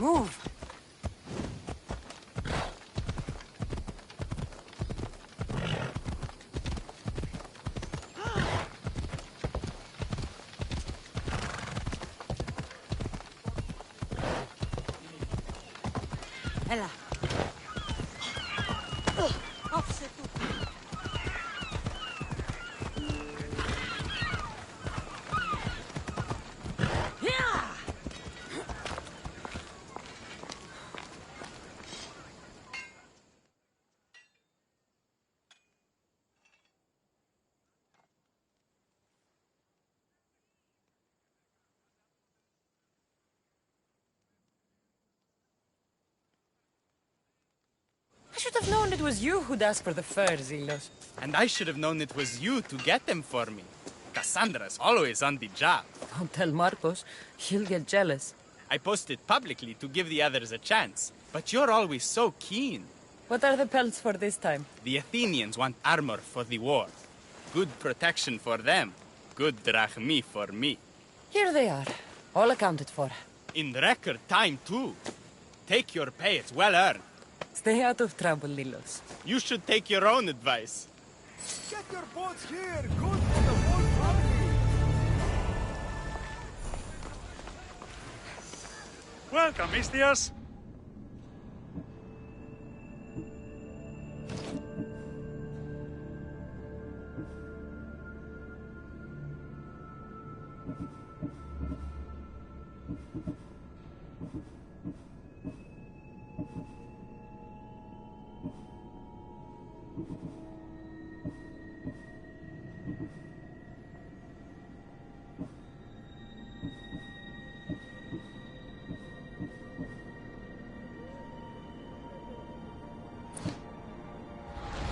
Move. Ella. Offset. I should have known it was you who'd ask for the furs, Ilos. And I should have known it was you to get them for me. Cassandra's always on the job. Don't tell Marcos. He'll get jealous. I posted publicly to give the others a chance, but you're always so keen. What are the pelts for this time? The Athenians want armor for the war. Good protection for them. Good drachmi for me. Here they are. All accounted for. In record time, too. Take your pay, it's well earned. Stay out of trouble, Lilos. You should take your own advice. Get your boats here! Good for the whole family! Welcome, Mistias.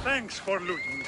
Thanks for looting.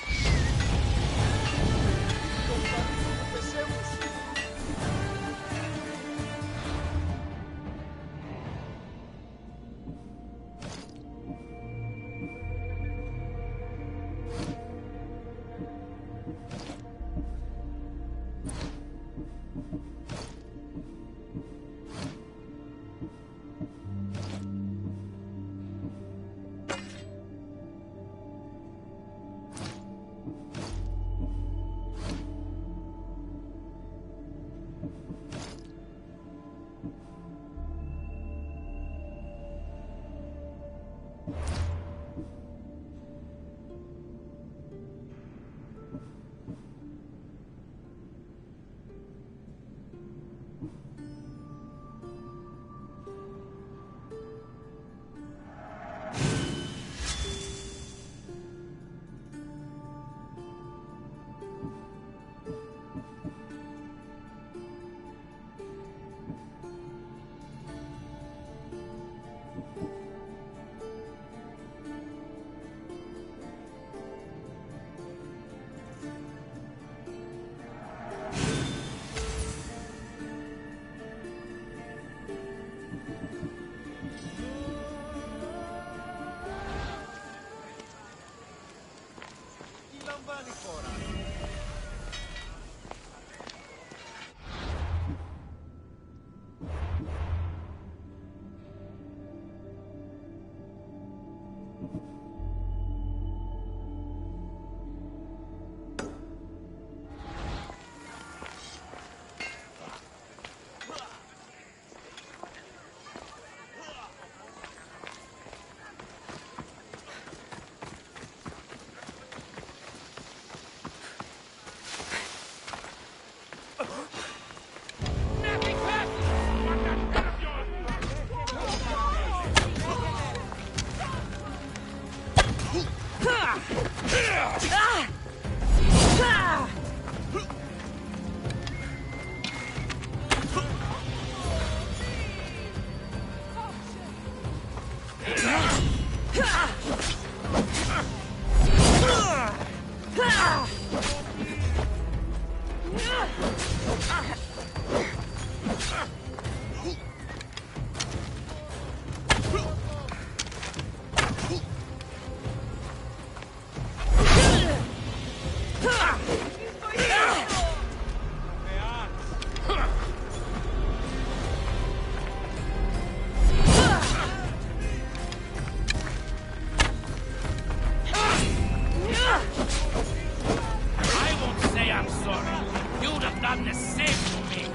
done the same to me.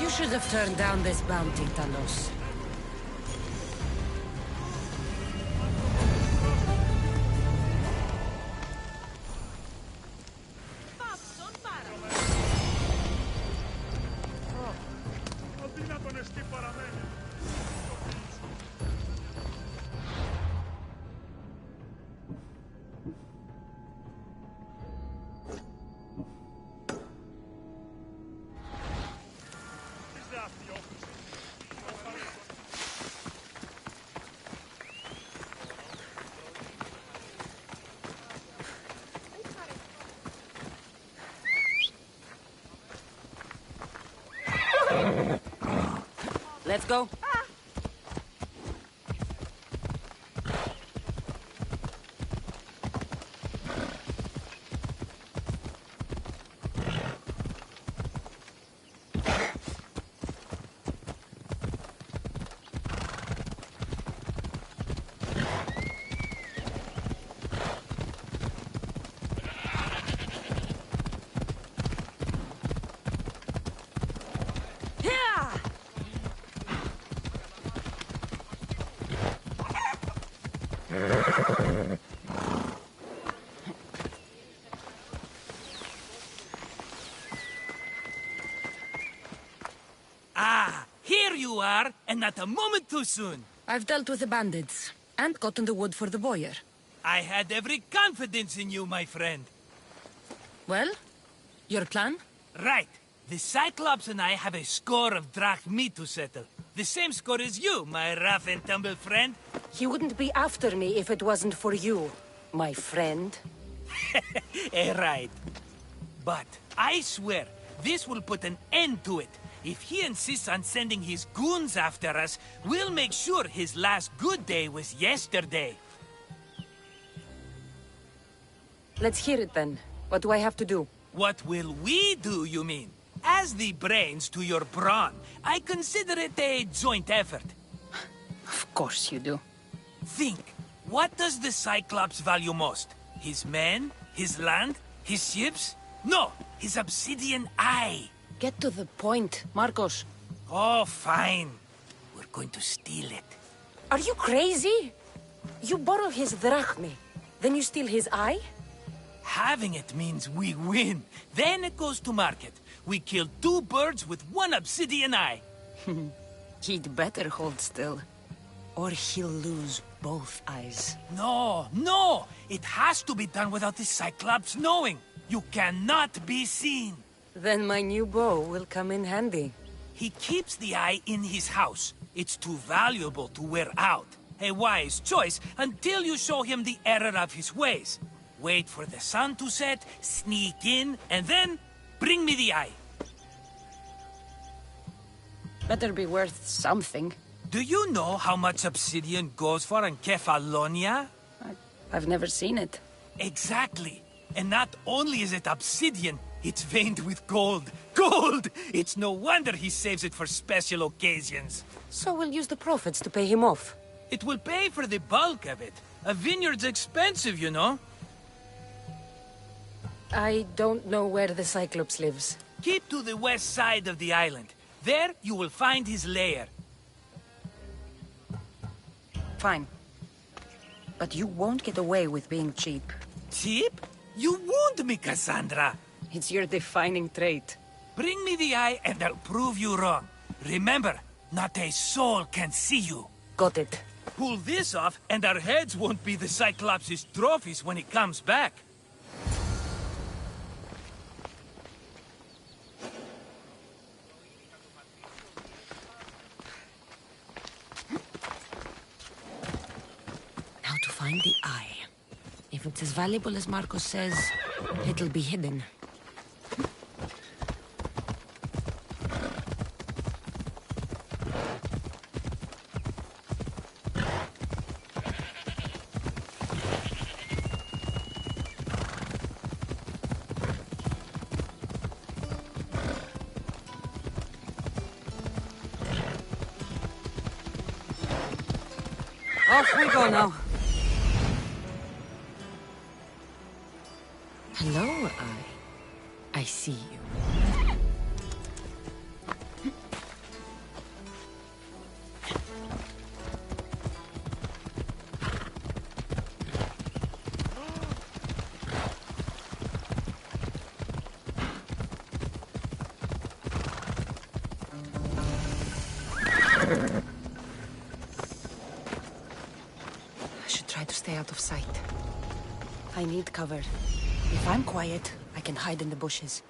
You should have turned down this bounty, Talos. Let's go. Ah, here you are, and not a moment too soon. I've dealt with the bandits, and gotten the wood for the boiler. I had every confidence in you, my friend. Well, your plan? Right. The Cyclops and I have a score of drachmi to settle. The same score as you, my rough and tumble friend. He wouldn't be after me if it wasn't for you, my friend. Right. But I swear, this will put an end to it. If he insists on sending his goons after us, we'll make sure his last good day was yesterday. Let's hear it then. What do I have to do? What will we do, you mean? As the brains to your brawn, I consider it a joint effort. course you do. Think. What does the Cyclops value most? His men? His land? His ships? No! His obsidian eye! Get to the point, Marcos. Oh, fine. We're going to steal it. Are you crazy? You borrow his drachmi, then you steal his eye? Having it means we win. Then it goes to market. We kill 2 birds with 1 obsidian eye. He'd better hold still, or he'll lose both eyes. No, no! It has to be done without the Cyclops knowing. You cannot be seen. Then my new bow will come in handy. He keeps the eye in his house. It's too valuable to wear out. A wise choice until you show him the error of his ways. Wait for the sun to set, sneak in, and then bring me the eye. Better be worth something. Do you know how much obsidian goes for in Kefalonia? I've never seen it. Exactly. And not only is it obsidian, it's veined with gold. Gold! It's no wonder he saves it for special occasions. So we'll use the profits to pay him off. It will pay for the bulk of it. A vineyard's expensive, you know. I don't know where the Cyclops lives. Keep to the west side of the island. There you will find his lair. Fine. But you won't get away with being cheap. Cheap? You wound me, Cassandra. It's your defining trait. Bring me the eye and I'll prove you wrong. Remember, not a soul can see you. Got it. Pull this off and our heads won't be the Cyclops' trophies when he comes back. Now to find the eye. If it's as valuable as Marcos says, it'll be hidden. Off we go now. Hello, Eye. I see you. I should try to stay out of sight. I need cover. If I'm quiet, I can hide in the bushes.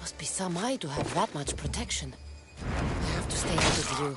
Must be some eye to have that much protection. I have to stay out of view.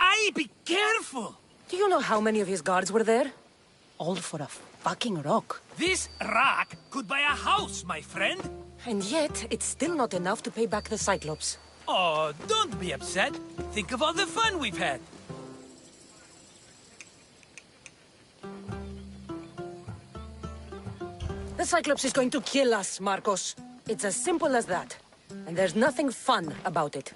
Aye, be careful! Do you know how many of his guards were there? All for a fucking rock. This rock could buy a house, my friend. And yet, it's still not enough to pay back the Cyclops. Oh, don't be upset. Think of all the fun we've had. The Cyclops is going to kill us, Marcos. It's as simple as that. And there's nothing fun about it.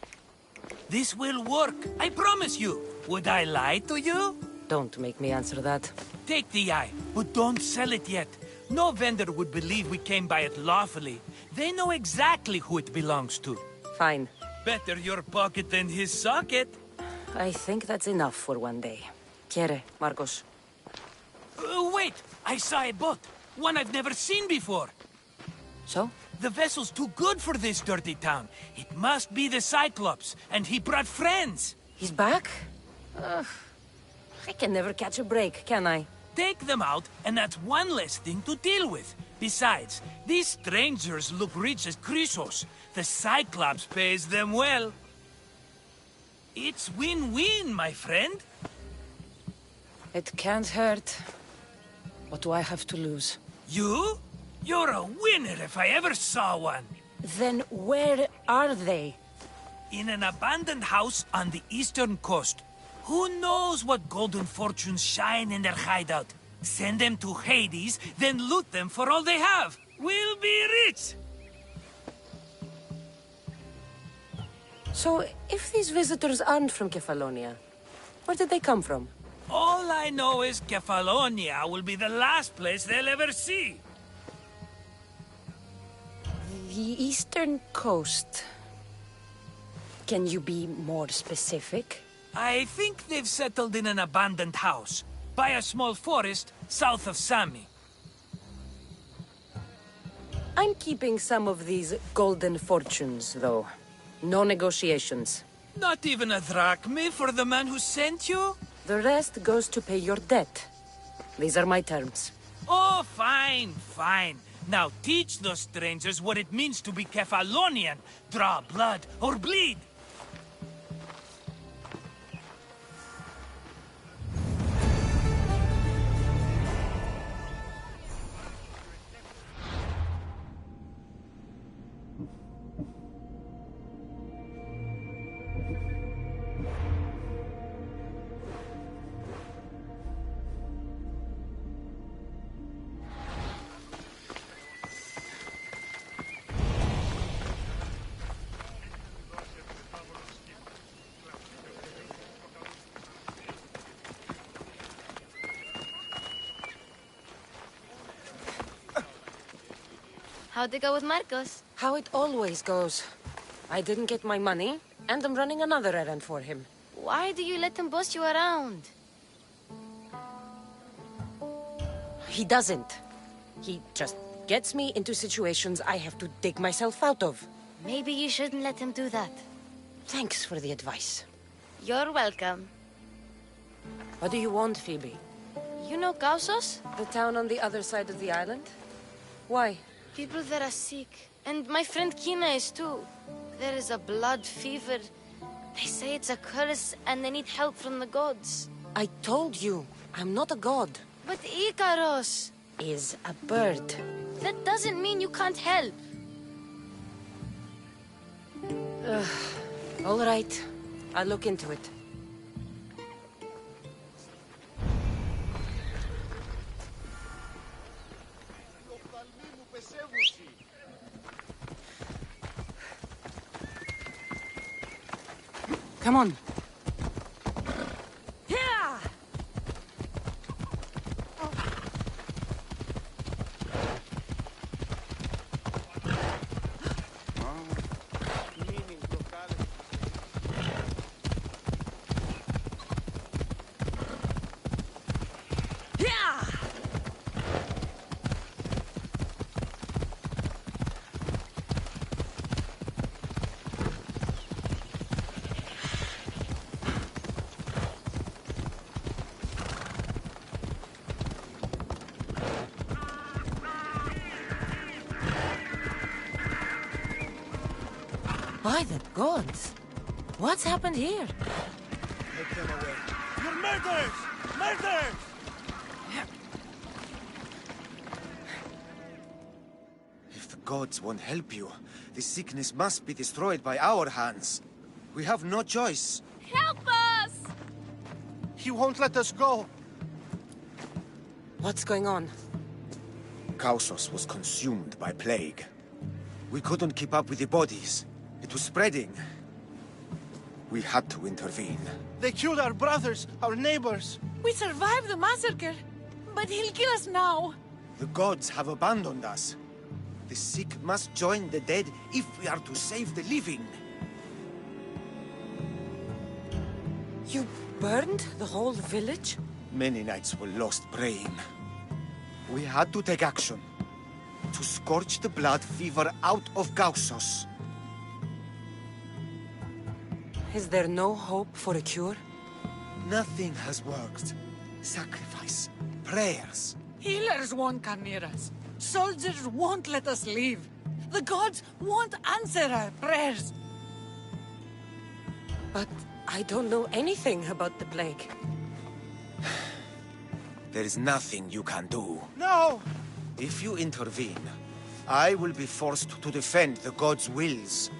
This will work, I promise you. Would I lie to you? Don't make me answer that. Take the eye, but don't sell it yet. No vendor would believe we came by it lawfully. They know exactly who it belongs to. Fine. Better your pocket than his socket. I think that's enough for one day. Quiere, Marcos? Wait! I saw a boat. One I've never seen before. So? The vessel's too good for this dirty town. It must be the Cyclops, and he brought friends. He's back? I can never catch a break, can I? Take them out, and that's one less thing to deal with. Besides, these strangers look rich as Chrysos. The Cyclops pays them well. It's win-win, my friend. It can't hurt. What do I have to lose? You? You're a winner if I ever saw one. Then where are they? In an abandoned house on the eastern coast. Who knows what golden fortunes shine in their hideout? Send them to Hades, then loot them for all they have. We'll be rich! So, if these visitors aren't from Kefalonia, where did they come from? All I know is Kefalonia will be the last place they'll ever see. The eastern coast. Can you be more specific? I think they've settled in an abandoned house, by a small forest south of Sami. I'm keeping some of these golden fortunes, though. No negotiations. Not even a drachme for the man who sent you? The rest goes to pay your debt. These are my terms. Oh, fine, fine. Now teach those strangers what it means to be Kefalonian. Draw blood or bleed. How'd it go with Marcos? How it always goes. I didn't get my money, and I'm running another errand for him. Why do you let him boss you around? He doesn't. He just gets me into situations I have to dig myself out of. Maybe you shouldn't let him do that. Thanks for the advice. You're welcome. What do you want, Phoebe? You know Kausos? The town on the other side of the island? Why? People there are sick. And my friend Kina is too. There is a blood fever. They say it's a curse and they need help from the gods. I told you, I'm not a god. But Ikaros is a bird. That doesn't mean you can't help. All right. I'll look into it. Come on. Yeah! By the gods! What's happened here? Take them away. You're murderers! Murderers! If the gods won't help you, the sickness must be destroyed by our hands. We have no choice. Help us! He won't let us go. What's going on? Kausos was consumed by plague. We couldn't keep up with the bodies. It was spreading. We had to intervene. They killed our brothers, our neighbors. We survived the massacre, but he'll kill us now. The gods have abandoned us. The sick must join the dead if we are to save the living. You burned the whole village? Many nights were lost praying. We had to take action. To scorch the blood fever out of Kausos. Is there no hope for a cure? Nothing has worked. Sacrifice, prayers. Healers won't come near us. Soldiers won't let us leave. The gods won't answer our prayers. But I don't know anything about the plague. There is nothing you can do. No! If you intervene, I will be forced to defend the gods' wills.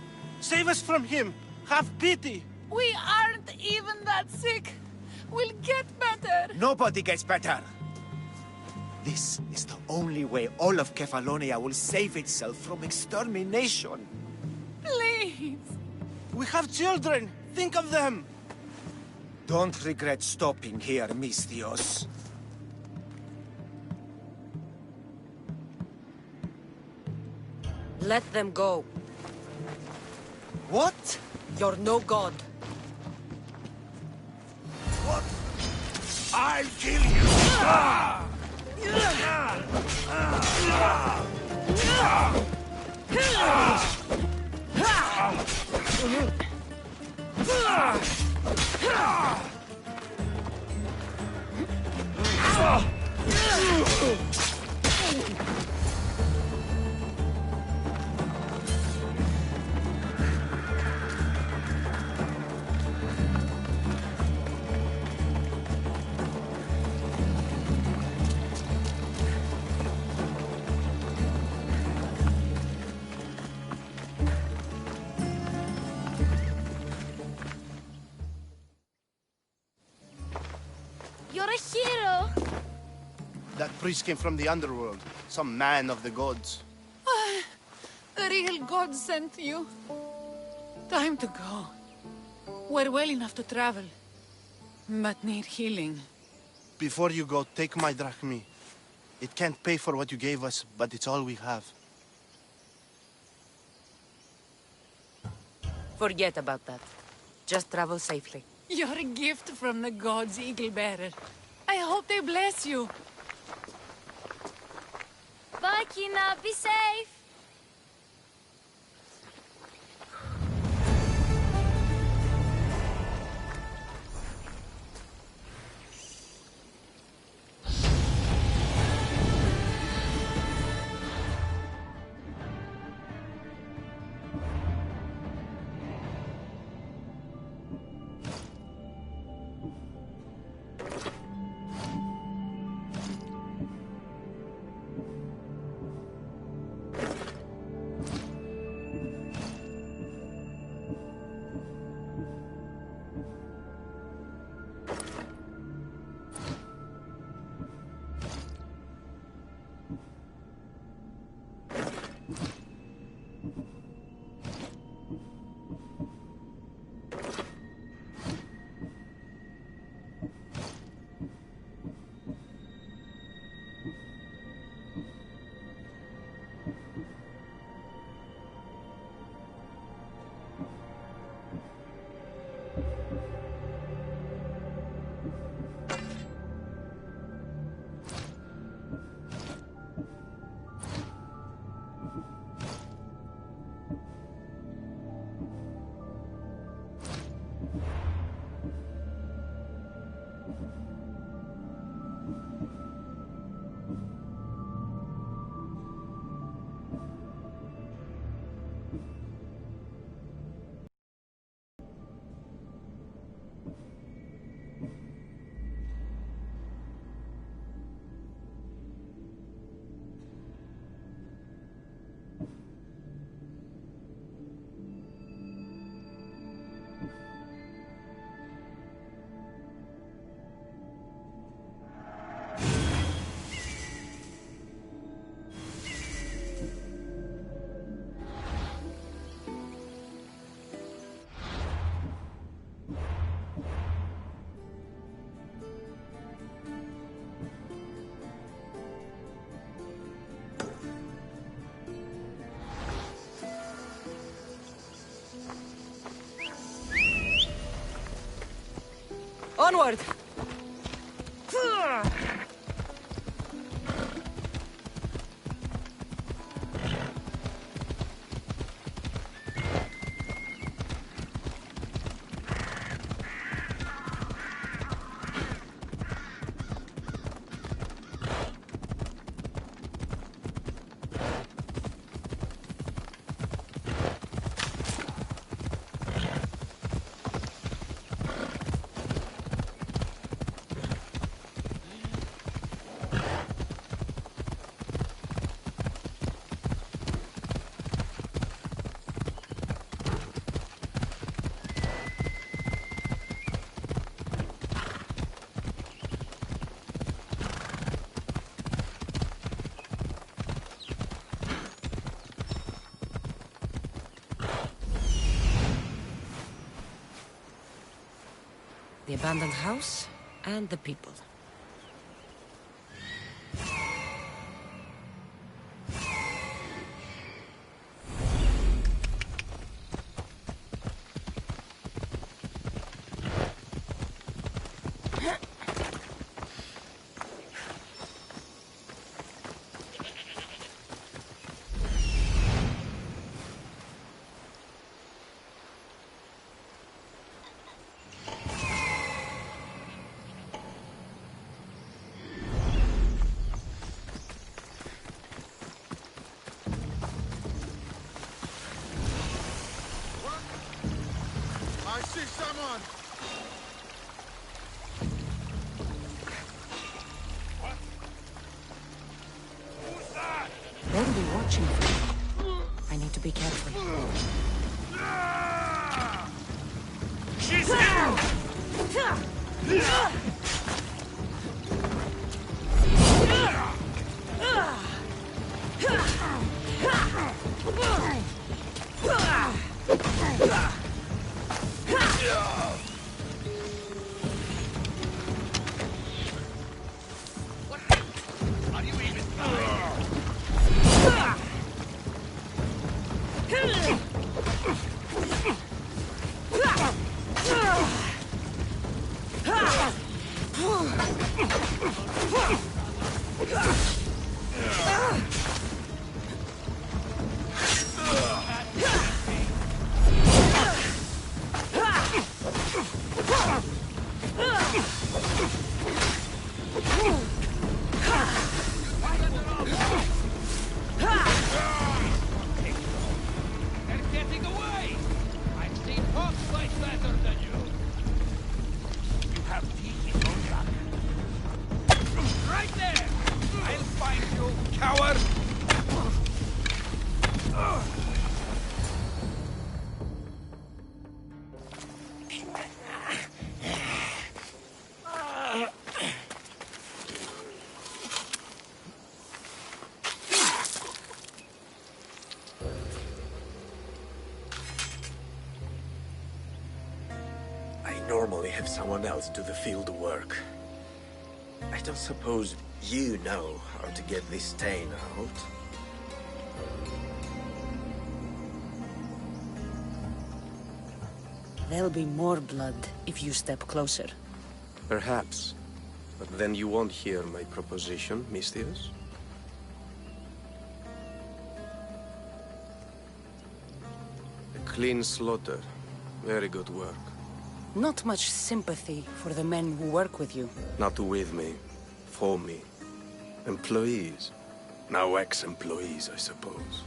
Save us from him! Have pity! We aren't even that sick. We'll get better. Nobody gets better. This is the only way all of Kefalonia will save itself from extermination. Please. We have children. Think of them. Don't regret stopping here, Mistios. Let them go. What? You're no god. What? I'll kill you! You're a hero! That priest came from the underworld. Some man of the gods. The real god sent you. Time to go. We're well enough to travel, but need healing. Before you go, take my drachmi. It can't pay for what you gave us, but it's all we have. Forget about that. Just travel safely. You're a gift from the gods, Eagle Bearer. I hope they bless you. Bye, Kina. Be safe. Onward! The abandoned house and the people. I see someone! What? Who's that? They'll be watching for me. I need to be careful. She's here! Are you even trying? normally have someone else do the field work. I don't suppose you know how to get this stain out. There'll be more blood if you step closer. Perhaps. But then you won't hear my proposition, Mistios. A clean slaughter. Very good work. Not much sympathy for the men who work with you. Not with me. For me. Employees. Now ex-employees, I suppose.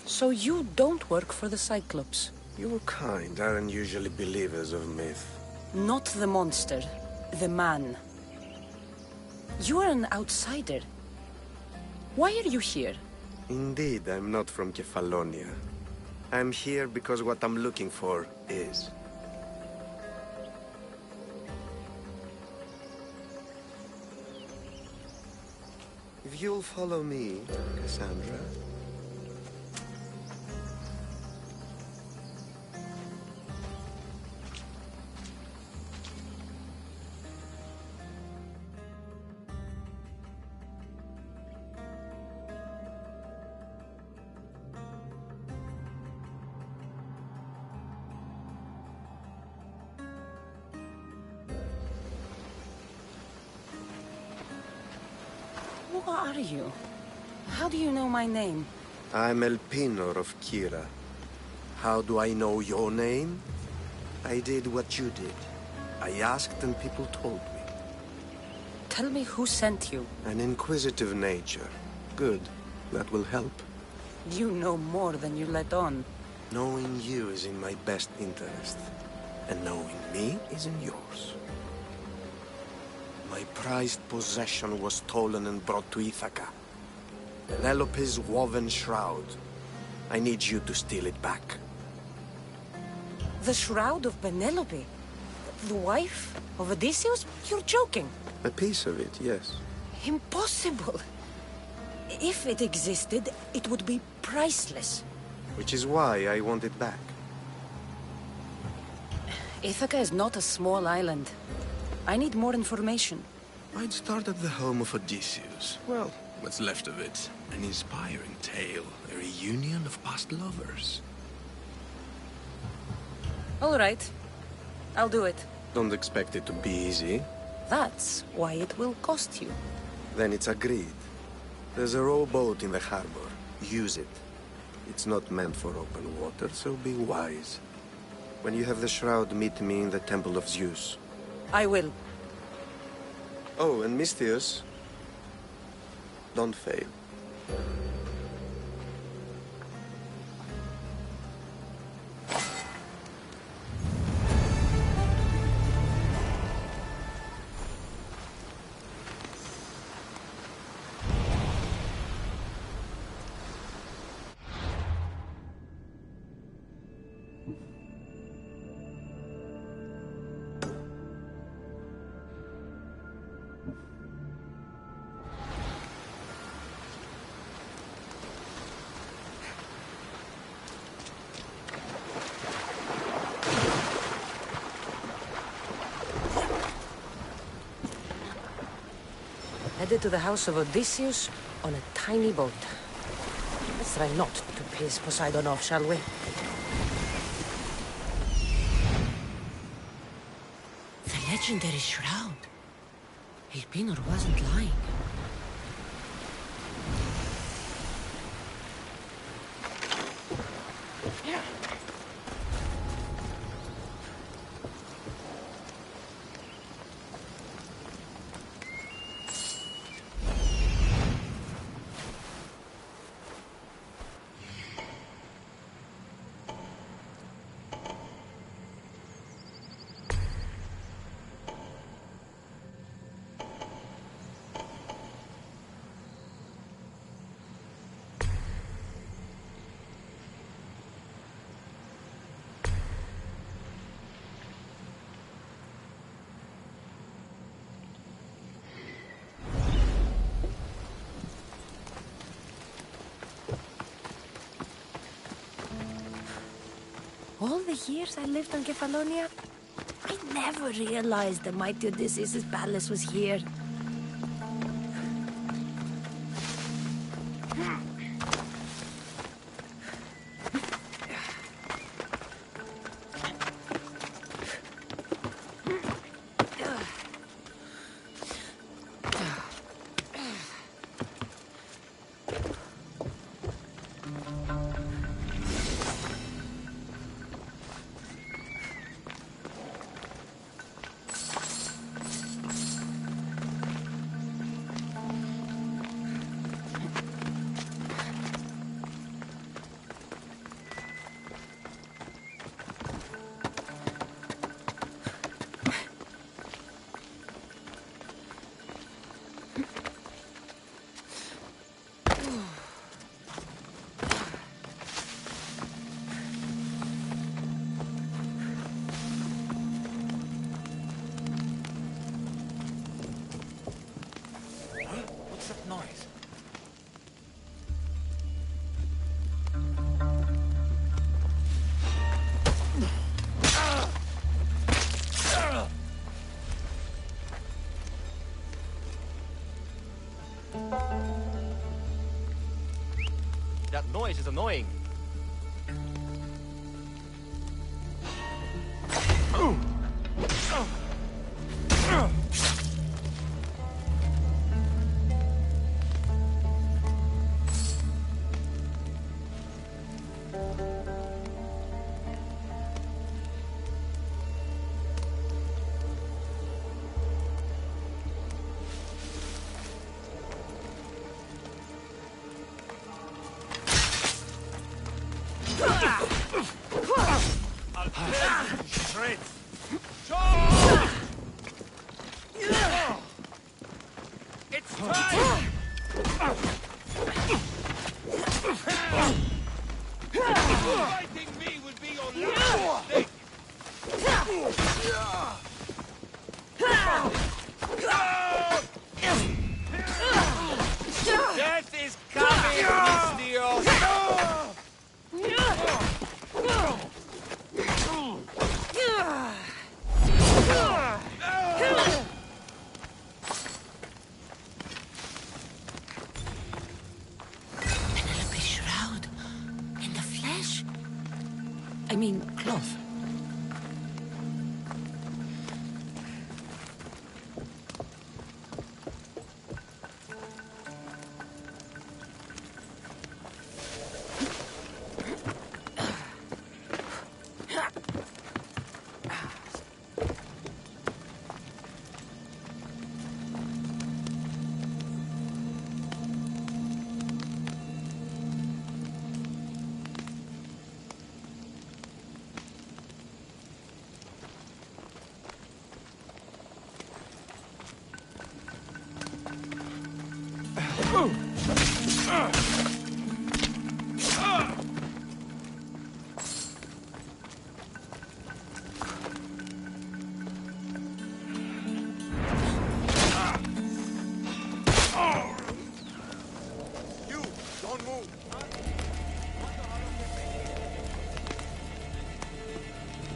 So you don't work for the Cyclops? Your kind aren't usually believers of myth. Not the monster. The man. You are an outsider. Why are you here? Indeed, I'm not from Kefalonia. I'm here because what I'm looking for is. If you'll follow me, Cassandra... Who are you? How do you know my name? I'm El Pinor of Kira. How do I know your name? I did what you did. I asked and people told me. Tell me who sent you. An inquisitive nature. Good. That will help. You know more than you let on. Knowing you is in my best interest. And knowing me is in yours. My prized possession was stolen and brought to Ithaca. Penelope's woven shroud. I need you to steal it back. The shroud of Penelope? The wife of Odysseus? You're joking. A piece of it, yes. Impossible. If it existed, it would be priceless. Which is why I want it back. Ithaca is not a small island. I need more information. I'd start at the home of Odysseus. Well, what's left of it. An inspiring tale. A reunion of past lovers. All right. I'll do it. Don't expect it to be easy. That's why it will cost you. Then it's agreed. There's a rowboat in the harbor. Use it. It's not meant for open water, so be wise. When you have the shroud, meet me in the Temple of Zeus. I will. Oh, and Mistios, don't fail. Headed to the house of Odysseus on a tiny boat. Let's try not to piss Poseidon off, shall we? The legendary shroud. El Pinor wasn't lying. All the years I lived on Kefalonia, I never realized the mighty Odysseus' palace was here. What's that noise? That noise is annoying. It's time! Fighting me will be your last mistake! Death is coming, Mistios! Penelope's shroud. In the flesh. I mean, cloth. You, don't move.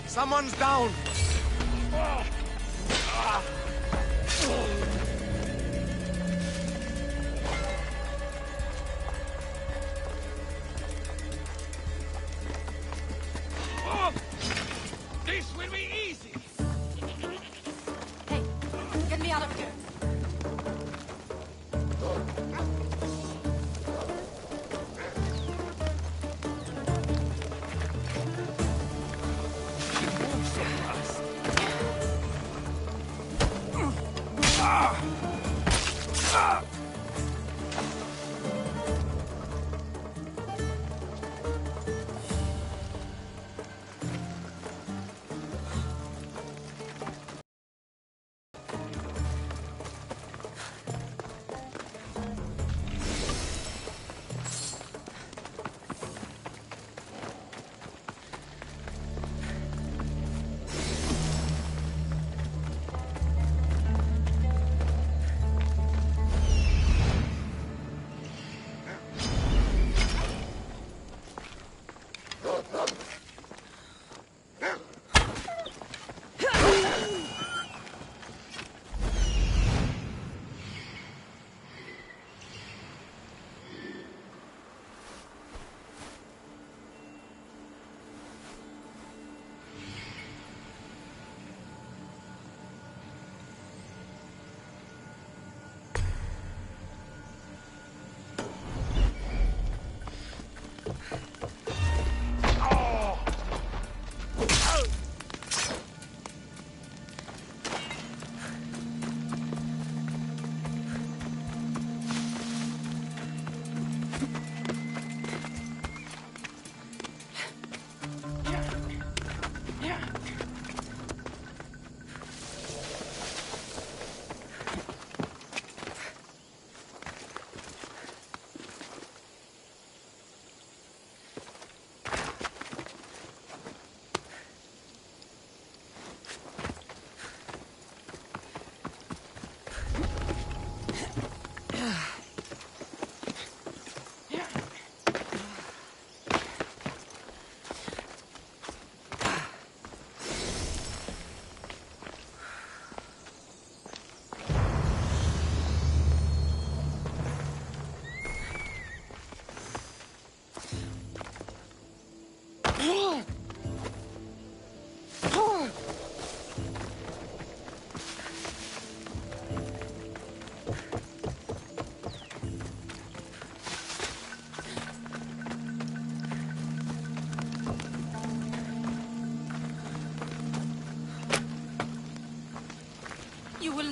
Someone's down. This will be easy! Hey, get me out of here.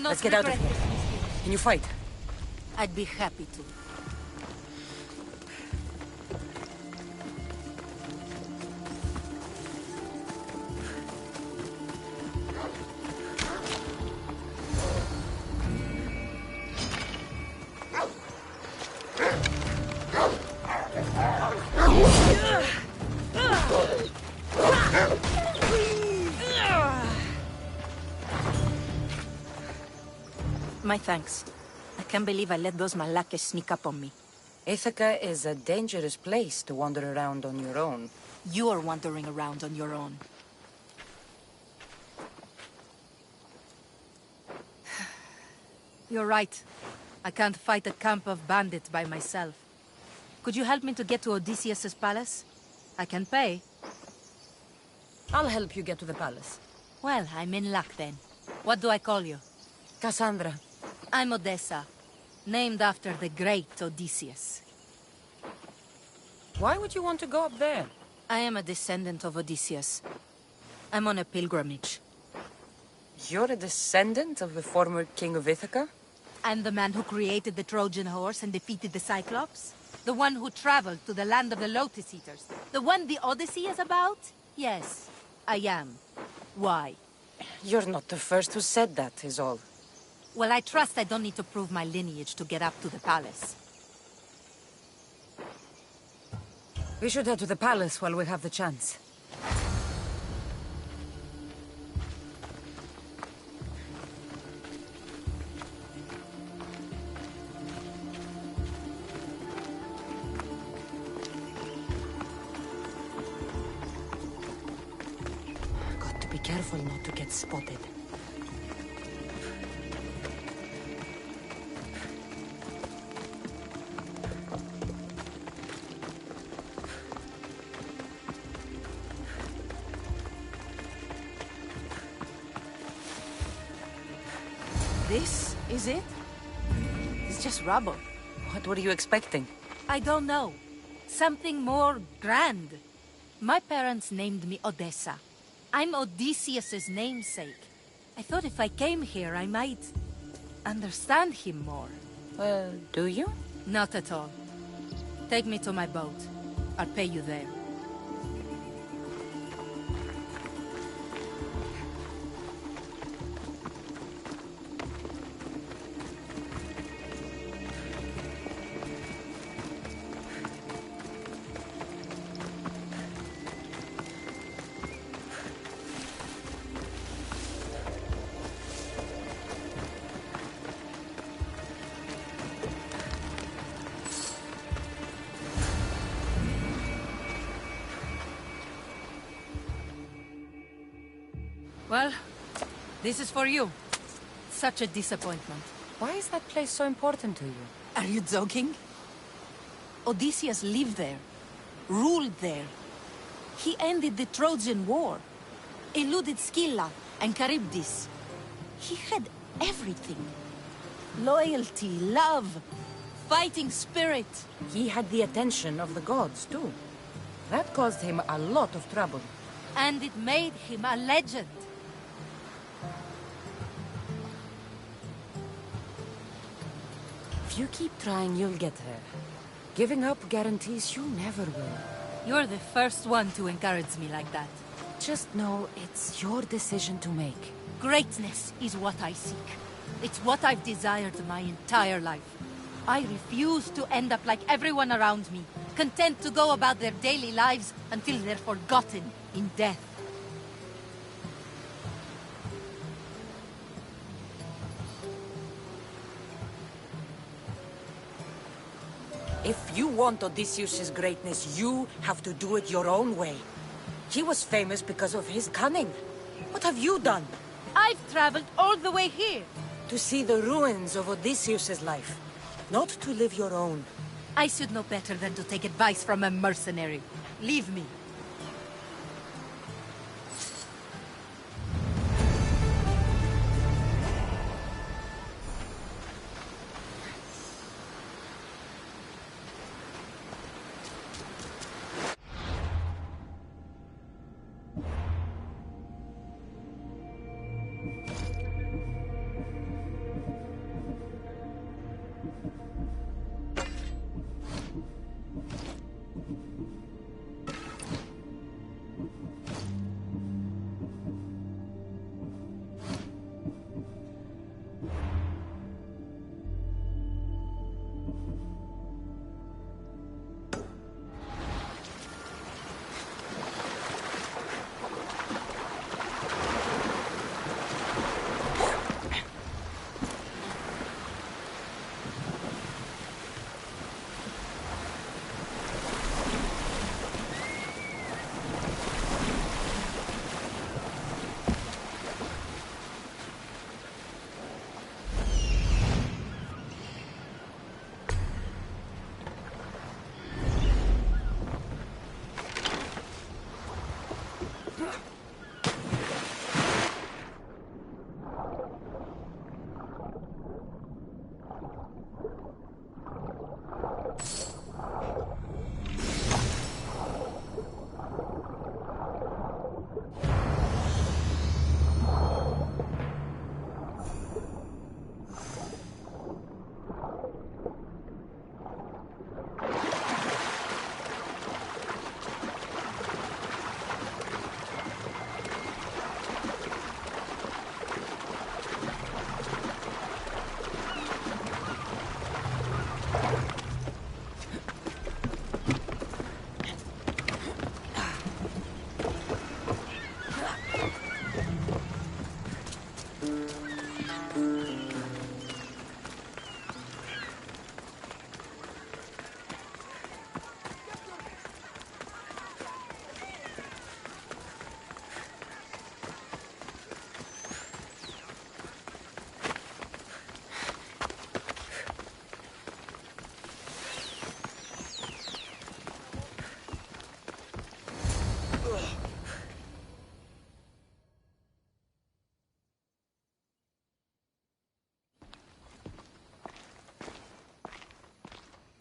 Let's get out of here. Can you fight? I'd be happy to. My thanks. I can't believe I let those Malakas sneak up on me. Ithaca is a dangerous place to wander around on your own. You're wandering around on your own. You're right. I can't fight a camp of bandits by myself. Could you help me to get to Odysseus's palace? I can pay. I'll help you get to the palace. Well, I'm in luck then. What do I call you? Cassandra. I'm Odessa, named after the great Odysseus. Why would you want to go up there? I am a descendant of Odysseus. I'm on a pilgrimage. You're a descendant of the former king of Ithaca? I'm the man who created the Trojan horse and defeated the Cyclops. The one who traveled to the land of the Lotus Eaters. The one the Odyssey is about? Yes, I am. Why? You're not the first who said that, is all. Well, I trust I don't need to prove my lineage to get up to the palace. We should head to the palace while we have the chance. Got to be careful not to get spotted. This is it? It's just rubble. What were you expecting? I don't know. Something more grand. My parents named me Odessa. I'm Odysseus's namesake. I thought if I came here, I might understand him more. Well, do you? Not at all. Take me to my boat. I'll pay you there. Well, this is for you. Such a disappointment. Why is that place so important to you? Are you joking? Odysseus lived there, ruled there. He ended the Trojan War, eluded Scylla and Charybdis. He had everything. Loyalty, love, fighting spirit. He had the attention of the gods, too. That caused him a lot of trouble. And it made him a legend. If you keep trying, you'll get there. Giving up guarantees you never will. You're the first one to encourage me like that. Just know it's your decision to make. Greatness is what I seek. It's what I've desired my entire life. I refuse to end up like everyone around me, content to go about their daily lives until they're forgotten in death. If you want Odysseus' greatness, you have to do it your own way. He was famous because of his cunning. What have you done? I've traveled all the way here. To see the ruins of Odysseus' life, not to live your own. I should know better than to take advice from a mercenary. Leave me.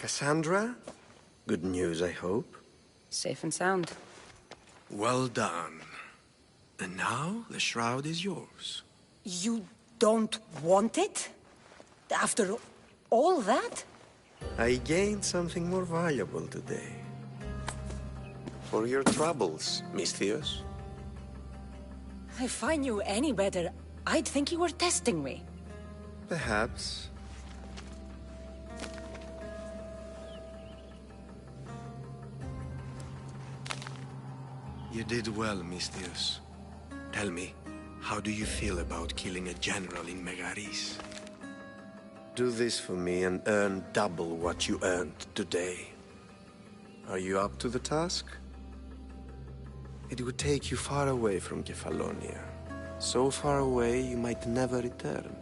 Cassandra? Good news, I hope. Safe and sound. Well done. And now, the shroud is yours. You don't want it? After all that? I gained something more valuable today. For your troubles, Misthios. If I knew any better, I'd think you were testing me. Perhaps. You did well, Misthios. Tell me, how do you feel about killing a general in Megaris? Do this for me and earn double what you earned today. Are you up to the task? It would take you far away from Kefalonia. So far away, you might never return.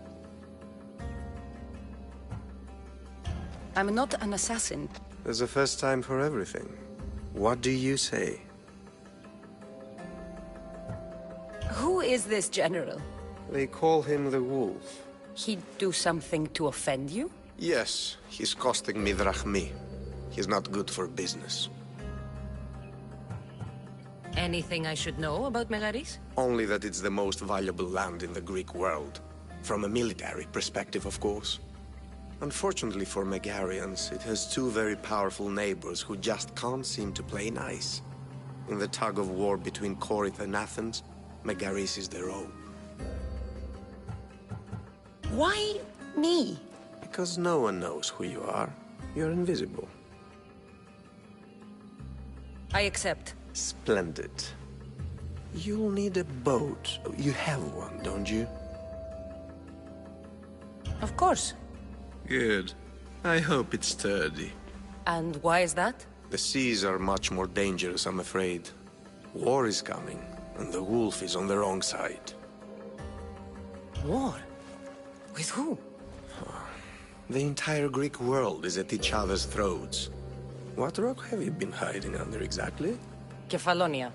I'm not an assassin. There's a first time for everything. What do you say? Who is this general? They call him the Wolf. He'd do something to offend you? Yes, he's costing me drachmi. He's not good for business. Anything I should know about Megaris? Only that it's the most valuable land in the Greek world. From a military perspective, of course. Unfortunately for Megarians, it has two very powerful neighbors who just can't seem to play nice. In the tug of war between Corinth and Athens, Megaris is their own. Why me? Because no one knows who you are. You're invisible. I accept. Splendid. You'll need a boat. You have one, don't you? Of course. Good. I hope it's sturdy. And why is that? The seas are much more dangerous, I'm afraid. War is coming, and the wolf is on the wrong side. War? With who? The entire Greek world is at each other's throats. What rock have you been hiding under exactly? Kefalonia.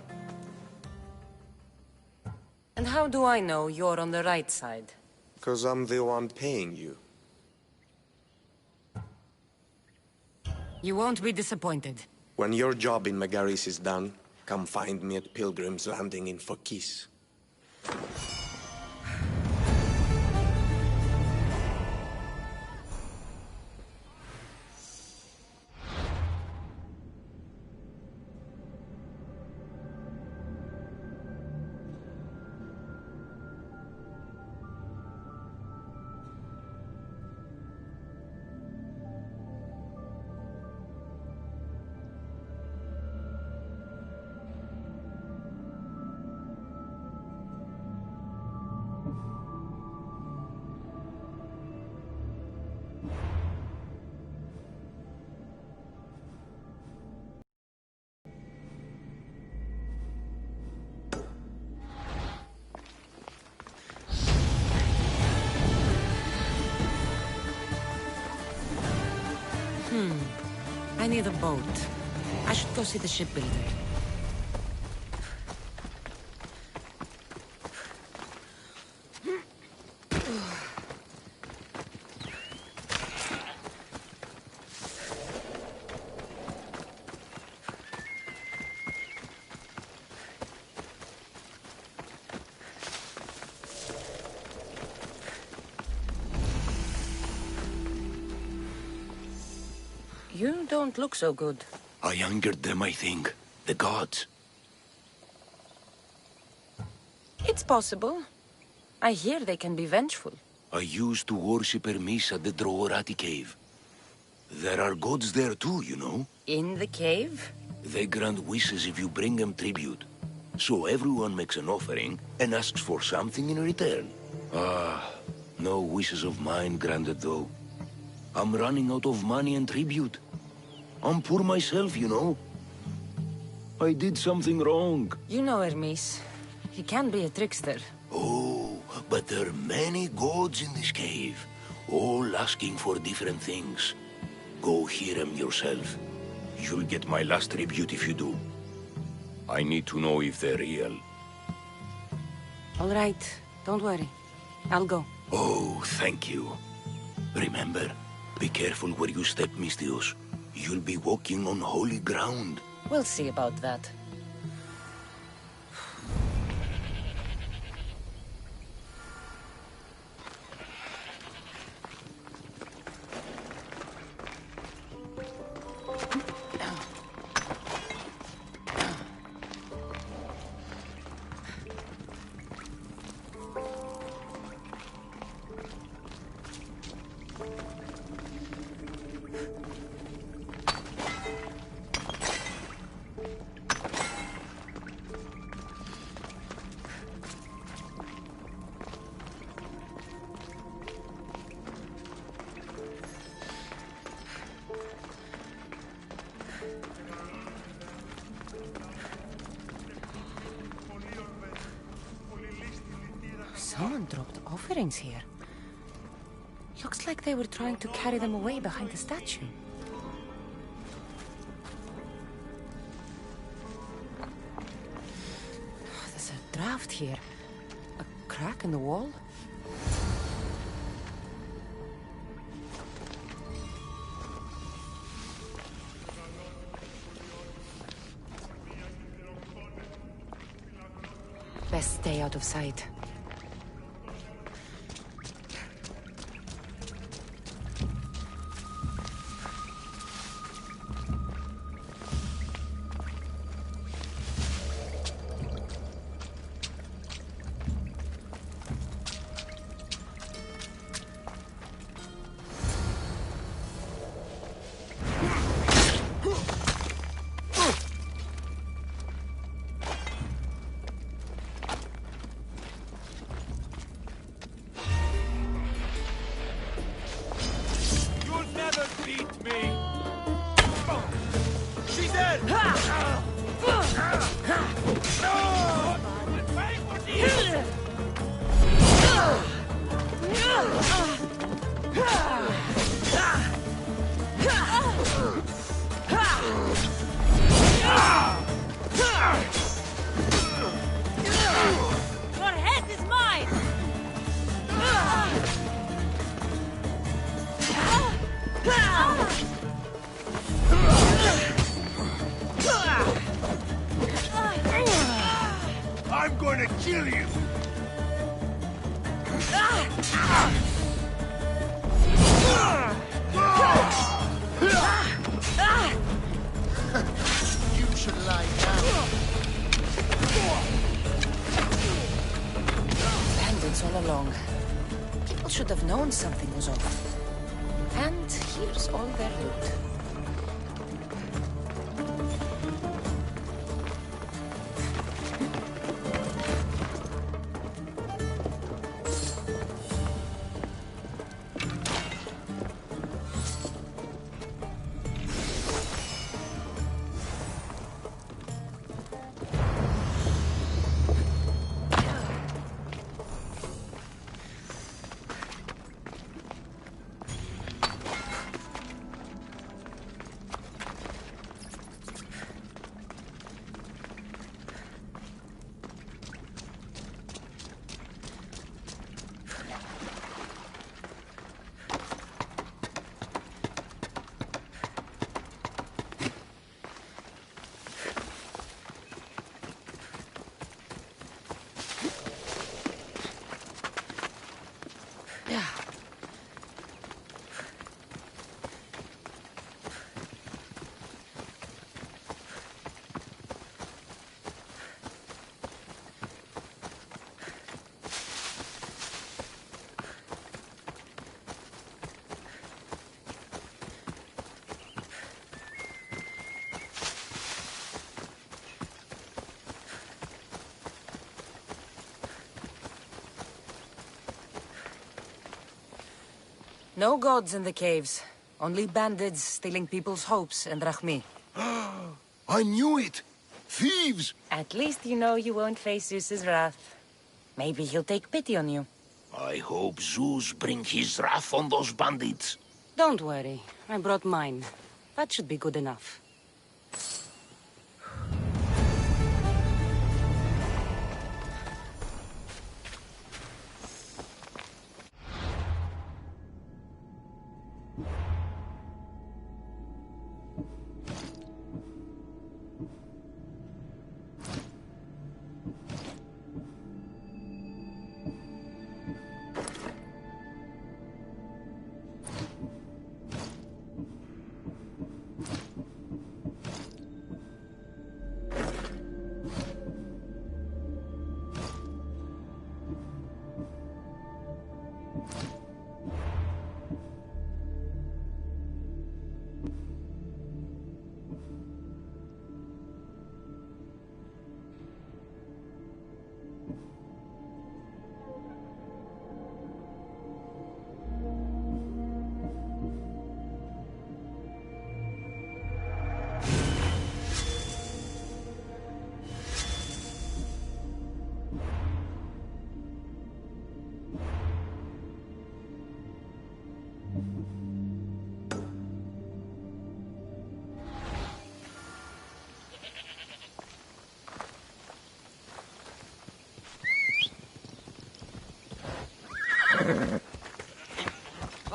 And how do I know you're on the right side? Because I'm the one paying you. You won't be disappointed. When your job in Megaris is done, come find me at Pilgrim's Landing in Phokis. I need a boat. I should go see the shipbuilder. You don't look so good. I angered them, I think. The gods. It's possible. I hear they can be vengeful. I used to worship Hermes at the Droorati cave. There are gods there too, you know. In the cave? They grant wishes if you bring them tribute. So everyone makes an offering and asks for something in return. Ah, no wishes of mine granted though. I'm running out of money and tribute. I'm poor myself, you know. I did something wrong. You know Hermes. He can be a trickster. Oh, but there are many gods in this cave, all asking for different things. Go hear them yourself. You'll get my last tribute if you do. I need to know if they're real. All right. Don't worry. I'll go. Oh, thank you. Remember, be careful where you step, Misthios. You'll be walking on holy ground. We'll see about that. Someone dropped offerings here. Looks like they were trying to carry them away behind the statue. There's a draft here. A crack in the wall? Best stay out of sight. I'm going to kill you! You should lie down. Bandits all along. People should have known something was off. And here's all their loot. No gods in the caves. Only bandits stealing people's hopes and drachmi. I knew it! Thieves! At least you know you won't face Zeus's wrath. Maybe he'll take pity on you. I hope Zeus bring his wrath on those bandits. Don't worry. I brought mine. That should be good enough.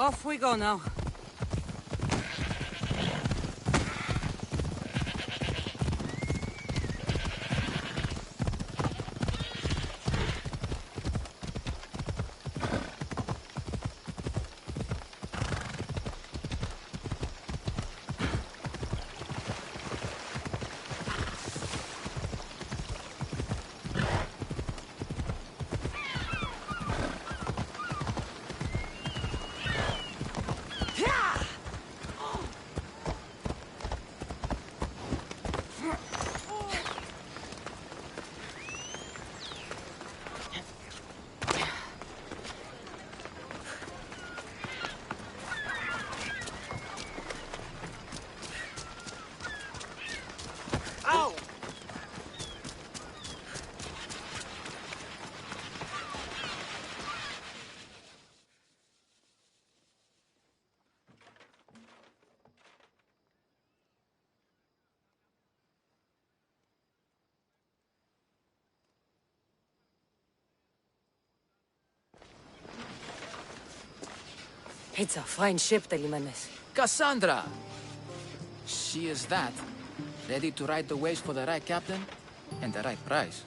Off we go now. It's a fine ship, Telimanes. Cassandra! She is that. Ready to ride the waves for the right captain and the right price.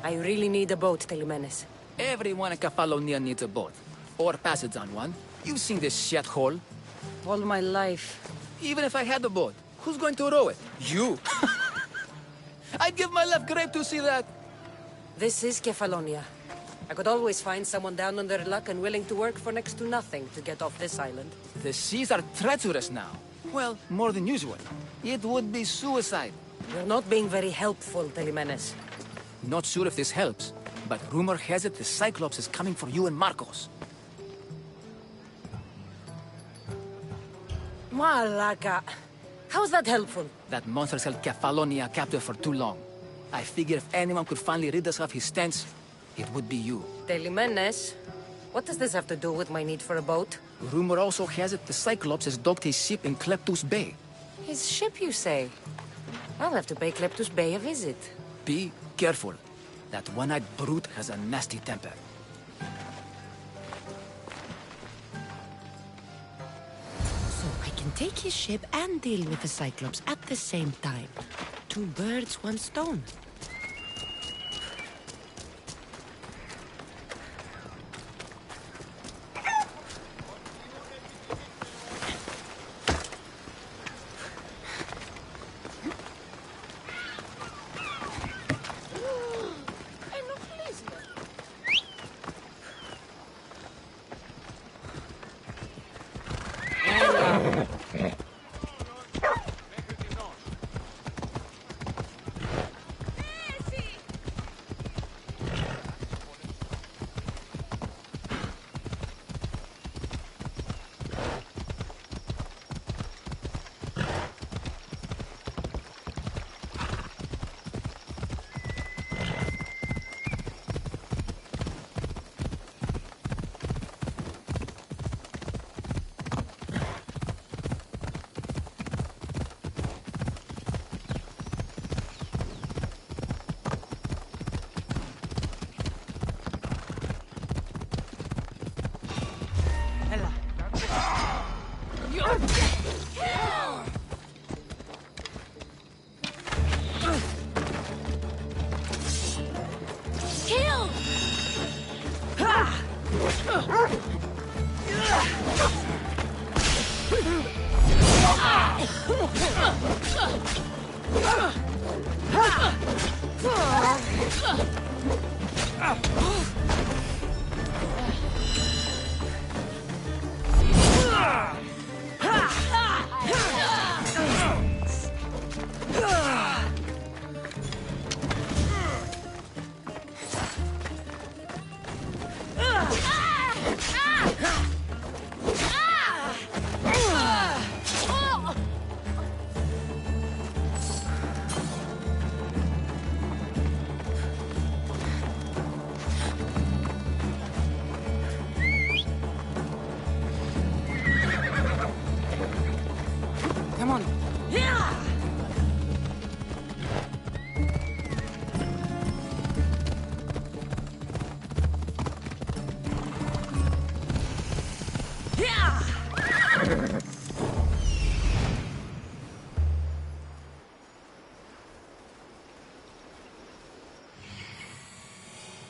I really need a boat, Telimanes. Everyone in Kefalonia needs a boat. Or passage on one. You've seen this shithole. All my life. Even if I had a boat, who's going to row it? You! I'd give my left grape to see that. This is Kefalonia. I could always find someone down on their luck and willing to work for next to nothing to get off this island. The seas are treacherous now. Well, more than usual. It would be suicide. You're not being very helpful, Telimanes. Not sure if this helps, but rumor has it the Cyclops is coming for you and Marcos. Malaka. How's that helpful? That monster's held Kefalonia captive for too long. I figure if anyone could finally rid us of his stench, it would be you. Telimanes, what does this have to do with my need for a boat? Rumor also has it the Cyclops has docked his ship in Kleptus Bay. His ship, you say? I'll have to pay Kleptus Bay a visit. Be careful. That one-eyed brute has a nasty temper. So I can take his ship and deal with the Cyclops at the same time. 2 birds, 1 stone.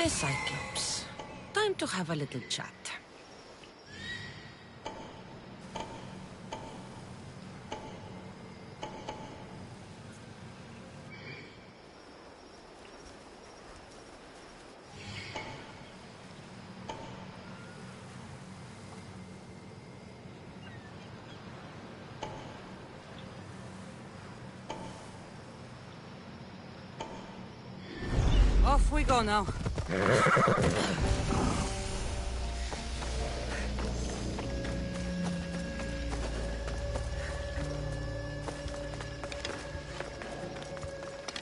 The Cyclops. Time to have a little chat. Off we go now.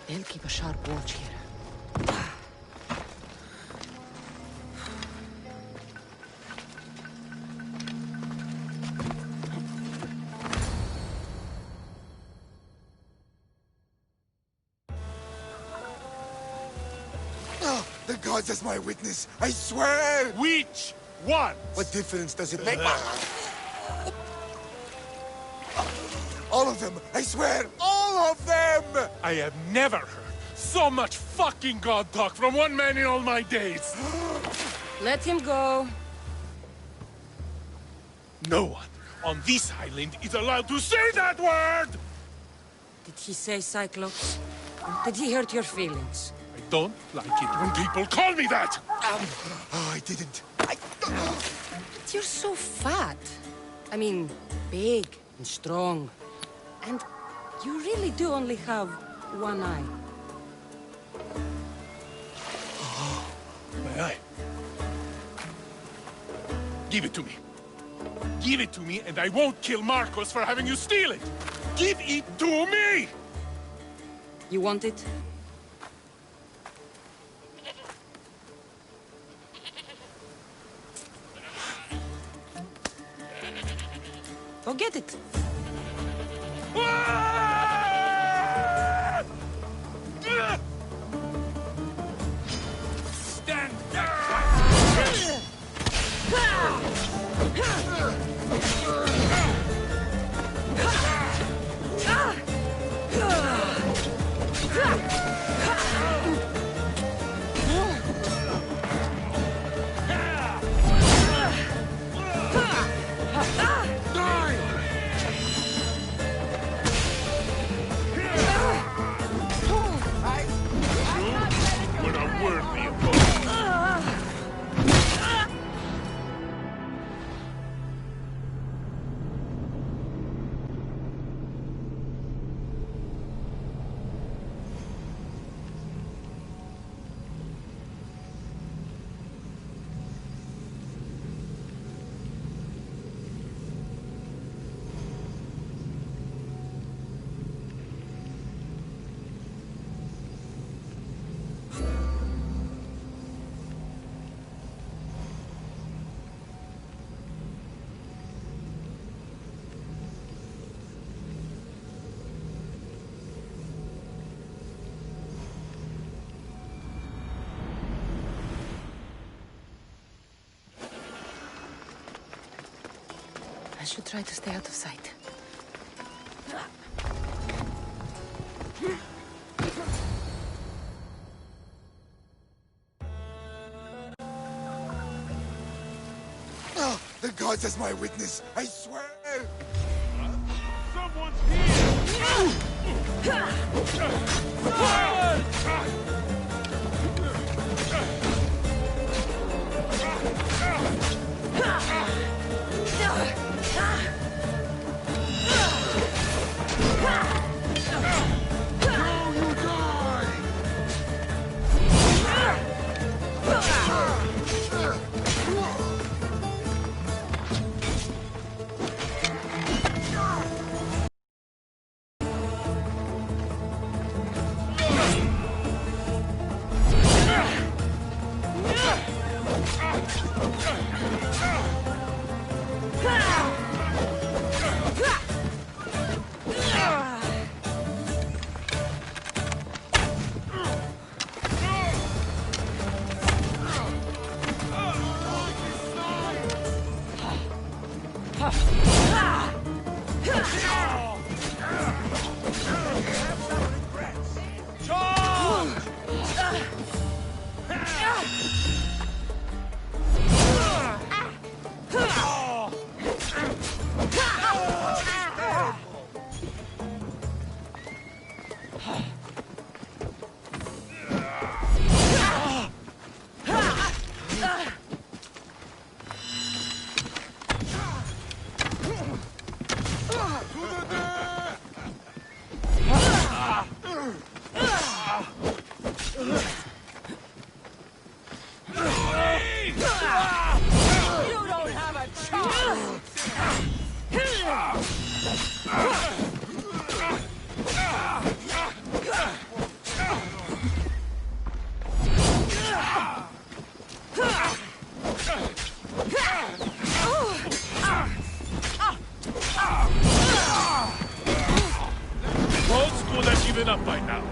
They'll keep a sharp watch here. The gods as my witness, I swear! Which one? What difference does it make? All of them, I swear, all of them! I have never heard so much fucking god talk from one man in all my days. Let him go. No one on this island is allowed to say that word! Did he say Cyclops? Did he hurt your feelings? I don't like it when people call me that! Oh, I didn't. But you're so fat. I mean, big and strong. And you really do only have one eye. My eye. Give it to me. Give it to me and I won't kill Marcos for having you steal it! Give it to me! You want it? Go get it. Stand I should try to stay out of sight. Oh, the gods as my witness, I swear! Someone's here! Old school has given up by now.